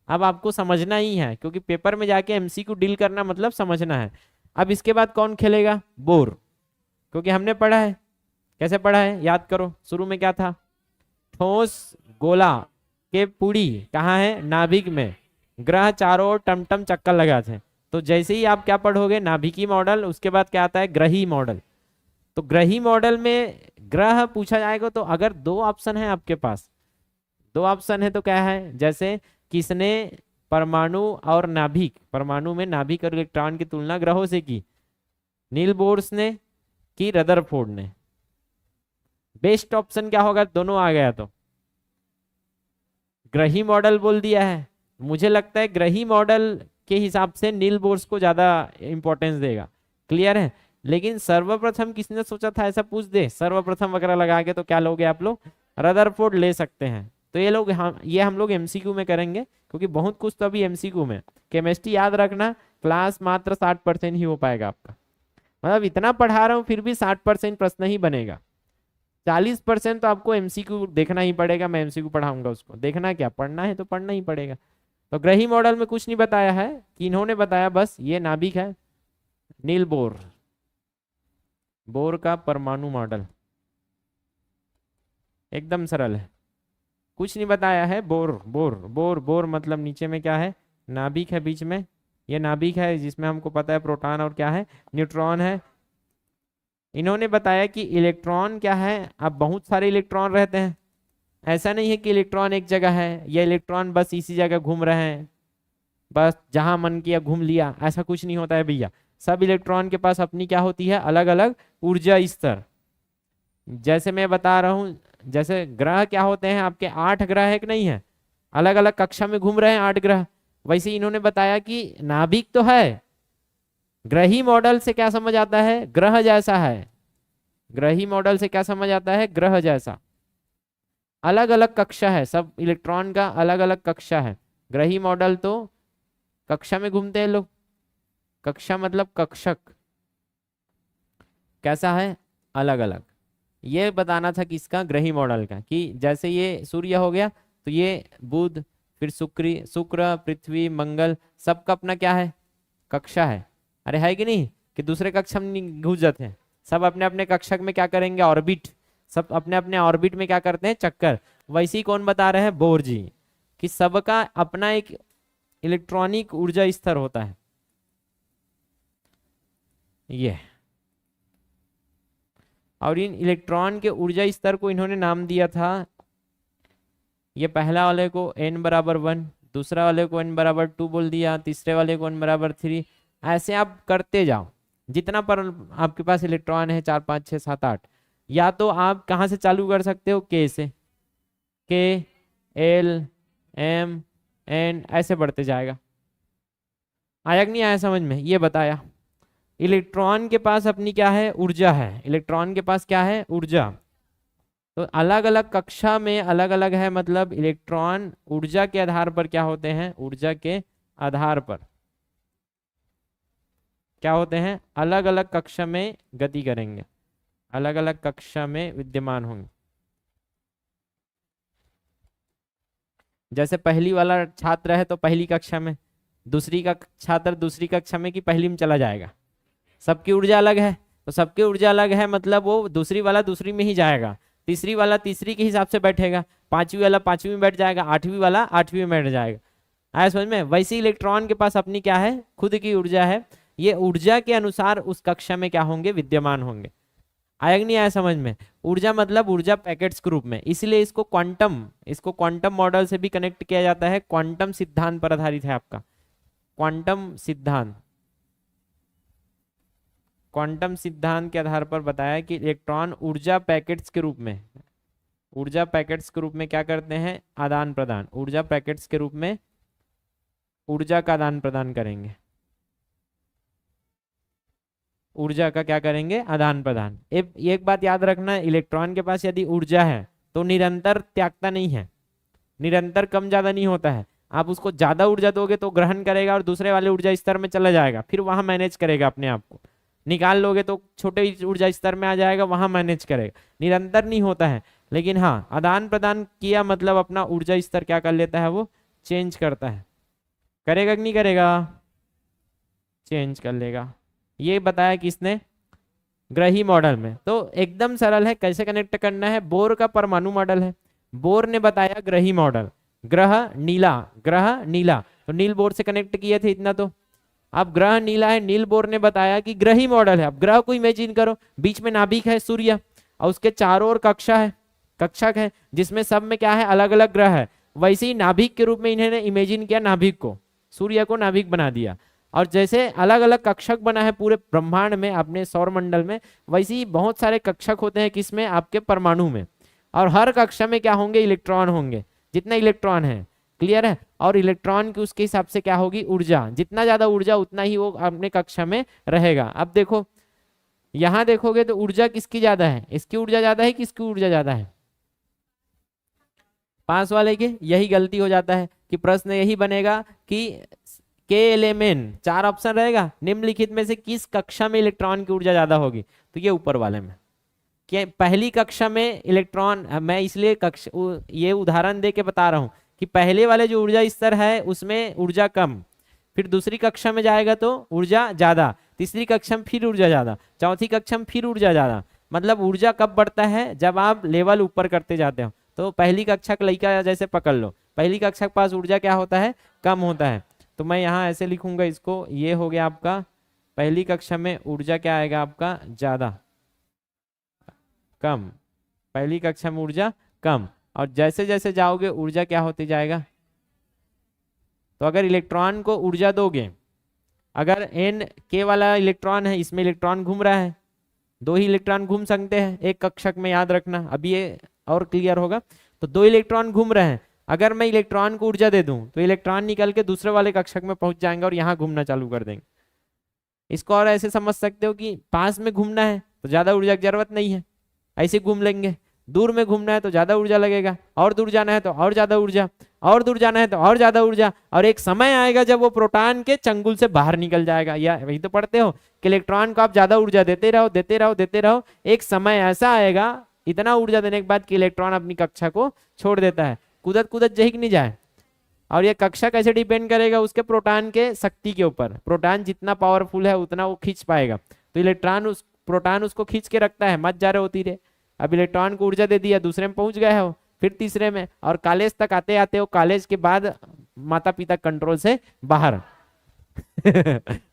अब आपको समझना ही है, क्योंकि पेपर में जाके एमसीक्यू डील करना मतलब समझना है। अब इसके बाद कौन खेलेगा? बोर। क्योंकि हमने पढ़ा है। कैसे पढ़ा है? याद करो, शुरू में क्या था? ठोस गोला के पुड़ी कहाँ है? नाभिक में। ग्रह चारों ओर टमटम चक्कर लगाते हैं। तो जैसे ही आप क्या पढ़ोगे? नाभिकी मॉडल, उसके बाद क्या आता है? ग्रही मॉडल। तो ग्रही मॉडल में ग्रह पूछा जाएगा, तो अगर दो ऑप्शन है आपके पास, दो ऑप्शन है तो क्या है? जैसे किसने परमाणु और नाभिक, परमाणु में नाभिक और इलेक्ट्रॉन की तुलना ग्रहों से की? नील बोर्स ने की रदरफोर्ड ने? बेस्ट ऑप्शन क्या होगा? दोनों आ गया तो ग्रही मॉडल बोल दिया है। मुझे लगता है ग्रही मॉडल के हिसाब से नील बोर्स को ज्यादा इंपॉर्टेंस देगा। क्लियर है? लेकिन सर्वप्रथम किसने सोचा था? ऐसा पूछ दे सर्वप्रथम वगैरह लगा के, तो क्या लोगे आप लोग? रदरफोर्ड ले सकते हैं। तो ये लोग हम लोग एमसीक्यू में करेंगे, क्योंकि बहुत कुछ तो अभी एमसीक्यू में। केमिस्ट्री याद रखना, क्लास मात्र 60% ही हो पाएगा आपका। मतलब इतना पढ़ा रहा हूँ फिर भी 60% प्रश्न ही बनेगा। 40% तो आपको एमसीक्यू देखना ही पड़ेगा। मैं एमसीक्यू पढ़ाऊंगा, उसको देखना क्या, पढ़ना है तो पढ़ना ही पड़ेगा। तो ग्रही मॉडल में कुछ नहीं बताया है, कि इन्होंने बताया बस ये नाभिक है, नील बोर, बोर का परमाणु मॉडल एकदम सरल है, कुछ नहीं बताया है। बोर बोर बोर बोर मतलब नीचे में क्या है? नाभिक है, बीच में ये नाभिक है, जिसमें हमको पता है प्रोटॉन और क्या है? न्यूट्रॉन है। इन्होंने बताया कि इलेक्ट्रॉन क्या है? अब बहुत सारे इलेक्ट्रॉन रहते हैं। ऐसा नहीं है कि इलेक्ट्रॉन एक जगह है, या इलेक्ट्रॉन बस इसी जगह घूम रहे हैं, बस जहां मन किया घूम लिया, ऐसा कुछ नहीं होता है भैया। सब इलेक्ट्रॉन के पास अपनी क्या होती है? अलग अलग ऊर्जा स्तर। जैसे मैं बता रहा हूं, जैसे ग्रह क्या होते हैं आपके? 8 ग्रह है कि नहीं है? अलग अलग कक्षा में घूम रहे हैं 8 ग्रह। वैसे इन्होंने बताया कि नाभिक तो है, ग्रही मॉडल से क्या समझ आता है? ग्रह जैसा है। ग्रही मॉडल से क्या समझ आता है? ग्रह जैसा। अलग अलग कक्षा है, सब इलेक्ट्रॉन का अलग अलग कक्षा है। ग्रही मॉडल तो कक्षा में घूमते हैं लोग। कक्षा मतलब कक्षक। कैसा है? अलग अलग। ये बताना था किसका? ग्रही मॉडल का, कि जैसे ये सूर्य हो गया तो ये बुध, फिर शुक्र, पृथ्वी, मंगल, सबका अपना क्या है? कक्षा है। अरे है कि नहीं? कि दूसरे कक्षा में नहीं घुस जाते हैं, सब अपने अपने कक्षक में क्या करेंगे? ऑर्बिट। सब अपने अपने ऑर्बिट में क्या करते हैं? चक्कर। वैसे ही कौन बता रहे हैं? बोर जी, कि सबका अपना एक इलेक्ट्रॉनिक ऊर्जा स्तर होता है। ये, और इन इलेक्ट्रॉन के ऊर्जा स्तर को इन्होंने नाम दिया था। ये पहला वाले को n बराबर 1, दूसरा वाले को n बराबर 2 बोल दिया, तीसरे वाले को n बराबर 3। ऐसे आप करते जाओ, जितना पर आपके पास इलेक्ट्रॉन है, 4 5 6 7 8। या तो आप कहाँ से चालू कर सकते हो? k से। k, l, m, n, ऐसे बढ़ते जाएगा। आया कि नहीं आया समझ में? ये बताया। इलेक्ट्रॉन के पास अपनी क्या है? ऊर्जा है। इलेक्ट्रॉन के पास क्या है? ऊर्जा। तो अलग अलग कक्षा में अलग अलग है, मतलब इलेक्ट्रॉन ऊर्जा के आधार पर क्या होते हैं? ऊर्जा के आधार पर क्या होते हैं? अलग अलग कक्षा में गति करेंगे, अलग अलग कक्षा में विद्यमान होंगे। जैसे पहली वाला छात्र है तो पहली कक्षा में, दूसरी का छात्र दूसरी कक्षा में, कि पहली में चला जाएगा। सबकी ऊर्जा अलग है, तो सबकी ऊर्जा अलग है मतलब वो दूसरी वाला दूसरी में ही जाएगा, तीसरी वाला तीसरी के हिसाब से बैठेगा, पांचवी वाला पांचवी में बैठ जाएगा, आठवीं वाला आठवीं में बैठ जाएगा। आया समझ में? वैसे इलेक्ट्रॉन के पास अपनी क्या है? खुद की ऊर्जा है। ये ऊर्जा के अनुसार उस कक्षा में क्या होंगे? विद्यमान होंगे। आया कि नहीं आया समझ में? ऊर्जा मतलब ऊर्जा पैकेट्स के रूप में, इसलिए इसको क्वांटम मॉडल से भी कनेक्ट किया जाता है। क्वांटम सिद्धांत पर आधारित है आपका क्वांटम सिद्धांत। क्वांटम सिद्धांत के आधार पर बताया कि इलेक्ट्रॉन ऊर्जा पैकेट्स के रूप में, ऊर्जा पैकेट्स के रूप में क्या करते हैं? आदान प्रदान। ऊर्जा पैकेट्स के रूप में ऊर्जा का आदान प्रदान करेंगे। ऊर्जा का क्या करेंगे? आदान प्रदान। एक बात याद रखना, इलेक्ट्रॉन के पास यदि ऊर्जा है तो निरंतर त्यागता नहीं है, निरंतर कम ज्यादा नहीं होता है। आप उसको ज्यादा ऊर्जा दोगे तो ग्रहण करेगा और दूसरे वाले ऊर्जा स्तर में चला जाएगा, फिर वहां मैनेज करेगा अपने आप को। निकाल लोगे तो छोटे ऊर्जा स्तर में आ जाएगा, वहां मैनेज करेगा। निरंतर नहीं होता है। लेकिन हाँ, आदान प्रदान किया मतलब अपना ऊर्जा स्तर क्या कर लेता है? वो चेंज करता है। करेगा कि नहीं करेगा? चेंज कर लेगा। ये बताया किसने? ग्रही मॉडल में। तो एकदम सरल है, कैसे कनेक्ट करना है? बोर का परमाणु मॉडल है, बोर ने बताया ग्रही मॉडल। ग्रह नीला, ग्रह नीला, तो नील बोर से कनेक्ट किए थे इतना। तो अब ग्रह नीला है, नील बोर ने बताया कि ग्रही मॉडल है। अब ग्रह को इमेजिन करो, बीच में नाभिक है सूर्य, और उसके चारों ओर कक्षा है, कक्षक है, जिसमें सब में क्या है? अलग अलग ग्रह है। वैसे ही नाभिक के रूप में इन्होंने इमेजिन किया, नाभिक को, सूर्य को नाभिक बना दिया। और जैसे अलग अलग कक्षक बना है पूरे ब्रह्मांड में, अपने सौर मंडल में, वैसे ही बहुत सारे कक्षक होते हैं। किसमें? आपके परमाणु में। और हर कक्षा में क्या होंगे? इलेक्ट्रॉन होंगे, जितना इलेक्ट्रॉन है। क्लियर है? और इलेक्ट्रॉन की उसके हिसाब से क्या होगी? ऊर्जा। जितना ज्यादा ऊर्जा उतना ही वो अपने कक्षा में रहेगा। अब देखो, यहां देखोगे तो ऊर्जा किसकी ज्यादा है? इसकी ऊर्जा ज्यादा है, किसकी ऊर्जा ज्यादा है? पास वाले की। यही गलती हो जाता है कि प्रश्न यही बनेगा कि के एलिमेंट, 4 ऑप्शन रहेगा, निम्नलिखित में से किस कक्षा में इलेक्ट्रॉन की ऊर्जा ज्यादा होगी? तो ये ऊपर वाले में, कि पहली कक्षा में इलेक्ट्रॉन, मैं इसलिए ये उदाहरण दे के बता रहा हूं कि पहले वाले जो ऊर्जा स्तर है उसमें ऊर्जा कम, फिर दूसरी कक्षा में जाएगा तो ऊर्जा ज्यादा, तीसरी कक्षा में फिर ऊर्जा ज्यादा, चौथी कक्षा में फिर ऊर्जा ज्यादा। मतलब ऊर्जा कब बढ़ता है? जब आप लेवल ऊपर करते जाते हो। तो पहली कक्षा का लड़का जैसे पकड़ लो, पहली कक्षा के पास ऊर्जा क्या होता है? कम होता है। तो मैं यहाँ ऐसे लिखूंगा इसको, ये हो गया आपका पहली कक्षा में ऊर्जा क्या आएगा आपका? ज्यादा, कम। पहली कक्षा में ऊर्जा कम, और जैसे जैसे जाओगे ऊर्जा क्या होती जाएगा? तो अगर इलेक्ट्रॉन को ऊर्जा दोगे, अगर एन के वाला इलेक्ट्रॉन है, इसमें इलेक्ट्रॉन घूम रहा है, 2 ही इलेक्ट्रॉन घूम सकते हैं एक कक्षक में, याद रखना, अभी ये और क्लियर होगा। तो 2 इलेक्ट्रॉन घूम रहे हैं, अगर मैं इलेक्ट्रॉन को ऊर्जा दे दूं तो इलेक्ट्रॉन निकल के दूसरे वाले कक्षक में पहुंच जाएंगे और यहाँ घूमना चालू कर देंगे। इसको और ऐसे समझ सकते हो कि पास में घूमना है तो ज्यादा ऊर्जा की जरूरत नहीं है, ऐसे घूम लेंगे। दूर में घूमना है तो ज्यादा ऊर्जा लगेगा, और दूर जाना है तो और ज्यादा ऊर्जा, और दूर जाना है तो और ज्यादा ऊर्जा, और एक समय आएगा जब वो प्रोटॉन के चंगुल से बाहर निकल जाएगा। या वही तो पढ़ते हो कि इलेक्ट्रॉन को आप ज्यादा ऊर्जा देते रहो देते रहो देते रहो, एक समय ऐसा आएगा इतना ऊर्जा देने के बाद कि इलेक्ट्रॉन अपनी कक्षा को छोड़ देता है, कूदत कूदत जही नहीं जाए। और ये कक्षा कैसे डिपेंड करेगा, उसके प्रोटॉन के शक्ति के ऊपर। प्रोटॉन जितना पावरफुल है उतना वो खींच पाएगा, तो इलेक्ट्रॉन उस प्रोटॉन उसको खींच के रखता है, मत जा रहे होती रहे। अब इलेक्ट्रॉन को ऊर्जा दे दिया, दूसरे में पहुंच गए हो, फिर तीसरे में, और कॉलेज तक आते आते हो, कॉलेज के बाद माता पिता कंट्रोल से बाहर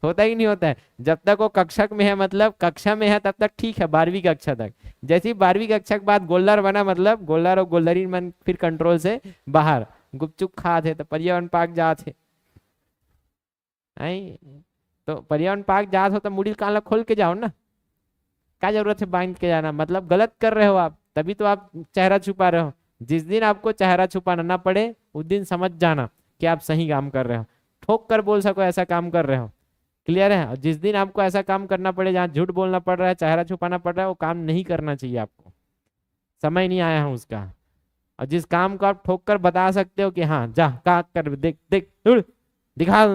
होता ही नहीं होता है। जब तक वो कक्षा में है, मतलब कक्षा में है, तब तक ठीक है, 12वीं कक्षा तक। जैसे ही 12वीं कक्षा के बाद गोल्लर बना, मतलब गोल्लर और गोल्लरी मन फिर कंट्रोल से बाहर, गुपचुप खा थे तो पर्यावरण पार्क जा थे, तो पर्यावरण पार्क जा हो तो मुड़ी काला खोल के जाओ ना, क्या जरूरत है बांध के जाना। मतलब गलत कर रहे हो आप, तभी तो आप चेहरा छुपा रहे हो। जिस दिन आपको चेहरा छुपाना ना पड़े उस दिन समझ जाना कि आप सही काम कर रहे हो, ठोक कर बोल सको ऐसा काम कर रहे हो। क्लियर है। और जिस दिन आपको ऐसा काम करना पड़े जहाँ झूठ बोलना पड़ रहा है, चेहरा छुपाना पड़ रहा है, वो काम नहीं करना चाहिए आपको, समय नहीं आया है उसका। और जिस काम को आप ठोक कर बता सकते हो कि हाँ जा का कर, देख देख दिखा,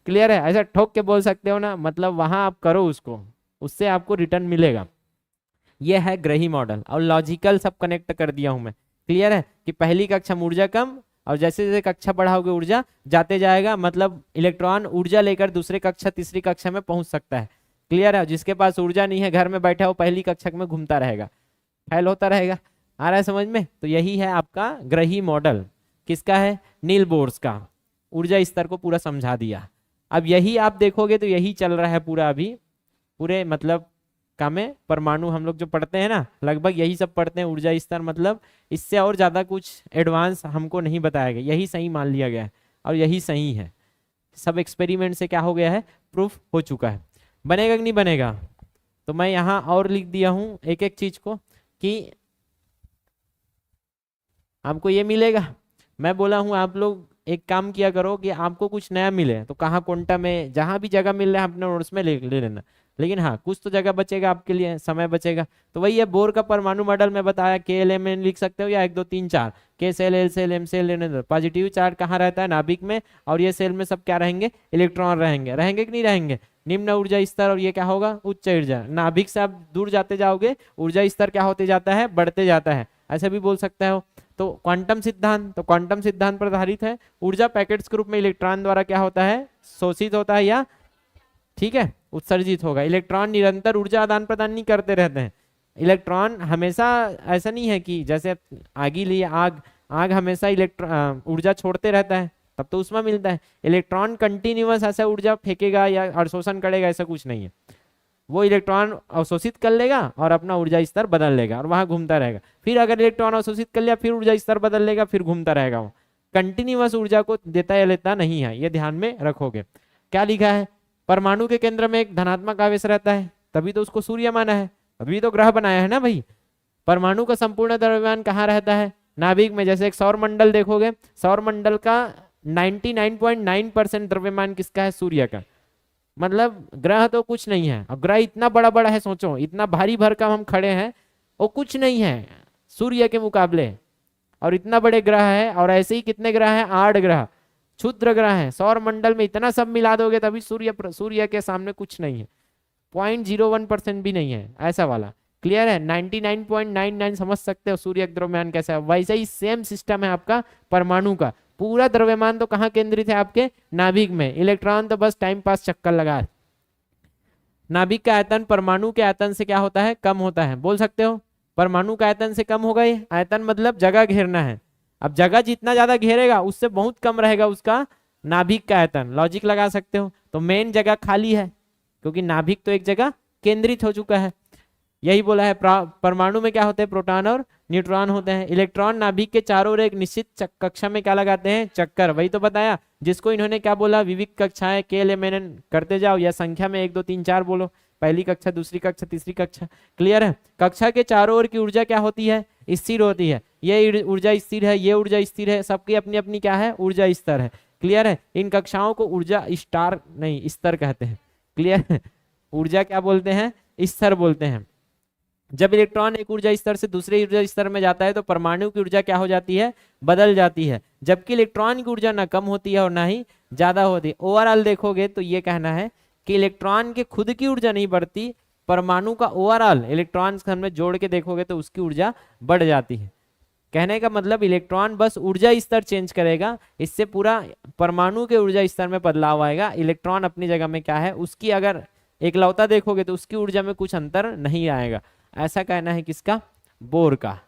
क्लियर है, ऐसा ठोक के बोल सकते हो ना, मतलब वहां आप करो उसको, उससे आपको रिटर्न मिलेगा। ये है ग्रही मॉडल, और लॉजिकल सब कनेक्ट कर दिया हूं मैं। क्लियर है कि पहली कक्षा में ऊर्जा कम, और जैसे जैसे कक्षा बढ़ाओगे ऊर्जा जाते जाएगा, मतलब इलेक्ट्रॉन ऊर्जा लेकर दूसरे कक्षा तीसरी कक्षा में पहुंच सकता है। क्लियर है। जिसके पास ऊर्जा नहीं है, घर में बैठा हो, पहली कक्षा में घूमता रहेगा, फैल होता रहेगा। आ रहा है समझ में। तो यही है आपका ग्रही मॉडल। किसका है? नील बोर्स का। ऊर्जा स्तर को पूरा समझा दिया। अब यही आप देखोगे तो यही चल रहा है पूरा अभी, पूरे मतलब का में परमाणु हम लोग जो पढ़ते हैं ना, लगभग यही सब पढ़ते हैं। ऊर्जा स्तर मतलब इससे और ज्यादा कुछ एडवांस हमको नहीं बताया गया, यही सही मान लिया गया है और यही सही है। सब एक्सपेरिमेंट से क्या हो गया है, प्रूफ हो चुका है। बनेगा कि नहीं बनेगा? तो मैं यहाँ और लिख दिया हूँ एक एक चीज को कि आपको ये मिलेगा। मैं बोला हूँ आप लोग एक काम किया करो कि आपको कुछ नया मिले तो कहाँ क्वांटम में जहाँ भी जगह मिल रहा है अपने नोट्स में ले लेना, लेकिन हाँ कुछ तो जगह बचेगा आपके लिए, समय बचेगा। तो वही है बोर का परमाणु मॉडल में बताया, के एल एम एन लिख सकते हो या 1 2 3 4, के cell L cell M cell लेने दो। पॉजिटिव चार्ज कहाँ रहता है? नाभिक में। और ये सेल में सब क्या रहेंगे? इलेक्ट्रॉन रहेंगे। रहेंगे कि नहीं रहेंगे? निम्न ऊर्जा स्तर, और ये क्या होगा? उच्च ऊर्जा। नाभिक से आप दूर जाते जाओगे ऊर्जा स्तर क्या होते जाता है? बढ़ते जाता है, ऐसे भी बोल सकते हो। तो क्वांटम सिद्धांत, तो क्वांटम सिद्धांत पर आधारित है। ऊर्जा पैकेट्स के रूप में इलेक्ट्रॉन द्वारा क्या होता है? शोषित होता है या ठीक है उत्सर्जित होगा। इलेक्ट्रॉन निरंतर ऊर्जा आदान प्रदान नहीं करते रहते हैं। इलेक्ट्रॉन हमेशा ऐसा नहीं है कि जैसे आगी लिए आग, आग हमेशा इलेक्ट्रॉन ऊर्जा छोड़ते रहता है तब तो उसमें मिलता है। इलेक्ट्रॉन कंटिन्यूअस ऐसा ऊर्जा फेंकेगा या अवशोषण करेगा, ऐसा कुछ नहीं है। वो इलेक्ट्रॉन अवशोषित कर लेगा और अपना ऊर्जा स्तर बदल लेगा और वहां घूमता रहेगा। फिर अगर इलेक्ट्रॉन अवशोषित कर लिया फिर ऊर्जा स्तर बदल लेगा, फिर घूमता रहेगा। वो कंटिन्यूअस ऊर्जा को देता या लेता नहीं है, ये ध्यान में रखोगे। क्या लिखा है? परमाणु के केंद्र में एक धनात्मक आवेश रहता है, तभी तो उसको सूर्य माना है, तभी तो ग्रह बनाया है ना भाई। परमाणु का संपूर्ण द्रव्यमान कहाँ रहता है? नाभिक में। जैसे एक सौर मंडल देखोगे, सौर मंडल का 99.9% द्रव्यमान किसका है? सूर्य का। मतलब ग्रह तो कुछ नहीं है। अब ग्रह इतना बड़ा बड़ा है, सोचो इतना भारी भरकम हम खड़े हैं, वो कुछ नहीं है सूर्य के मुकाबले। और इतना बड़े ग्रह है, और ऐसे ही कितने ग्रह हैं? 8 ग्रह क्षुद्र ग्रह हैं सौर मंडल में। इतना सब मिला दोगे तभी सूर्य के सामने कुछ नहीं है, 0.01% भी नहीं है, ऐसा वाला। क्लियर है? 99.99 समझ सकते हो सूर्य का द्रव्यमान कैसा है। वैसे ही सेम सिस्टम है आपका परमाणु का। पूरा द्रव्यमान तो कहाँ केंद्रित है? आपके नाभिक में। इलेक्ट्रॉन तो बस टाइम पास चक्कर लगा। नाभिक का आयतन परमाणु के आयतन से क्या होता है? कम होता है। बोल सकते हो परमाणु का आयतन से कम होगा। ये आयतन मतलब जगह घेरना है। अब जगह जितना ज्यादा घेरेगा उससे बहुत कम रहेगा उसका नाभिक का आयतन। लॉजिक लगा सकते हो। तो मेन जगह खाली है क्योंकि नाभिक तो एक जगह केंद्रित हो चुका है। यही बोला है। परमाणु में क्या होते हैं? प्रोटॉन और न्यूट्रॉन होते हैं। इलेक्ट्रॉन नाभिक के चारों ओर एक निश्चित कक्षा में क्या लगाते हैं? चक्कर। वही तो बताया, जिसको इन्होंने क्या बोला? विविध कक्षाएं के एल एम एन करते जाओ, या संख्या में 1 2 3 4 बोलो। पहली कक्षा, दूसरी कक्षा, तीसरी कक्षा। क्लियर है? कक्षा के चारों ओर की ऊर्जा क्या होती है? स्थिर होती है। ये ऊर्जा स्थिर है, ये ऊर्जा स्थिर है, सबकी अपनी अपनी क्या है? ऊर्जा स्तर है। क्लियर है? इन कक्षाओं को ऊर्जा स्टार नहीं स्तर कहते हैं। क्लियर है? ऊर्जा क्या बोलते हैं, स्तर बोलते हैं। जब इलेक्ट्रॉन एक ऊर्जा स्तर से दूसरे ऊर्जा स्तर में जाता है तो परमाणु की ऊर्जा क्या हो जाती है, बदल जाती है, जबकि इलेक्ट्रॉन की ऊर्जा ना कम होती है और ना ही ज्यादा होती है। ओवरऑल देखोगे तो ये कहना है कि इलेक्ट्रॉन के खुद की ऊर्जा नहीं बढ़ती, परमाणु का ओवरऑल इलेक्ट्रॉन में जोड़ के देखोगे तो उसकी ऊर्जा बढ़ जाती है। कहने का मतलब इलेक्ट्रॉन बस ऊर्जा स्तर चेंज करेगा, इससे पूरा परमाणु के ऊर्जा स्तर में बदलाव आएगा। इलेक्ट्रॉन अपनी जगह में क्या है, उसकी अगर एकलौता देखोगे तो उसकी ऊर्जा में कुछ अंतर नहीं आएगा। ऐसा कहना है किसका, बोर का।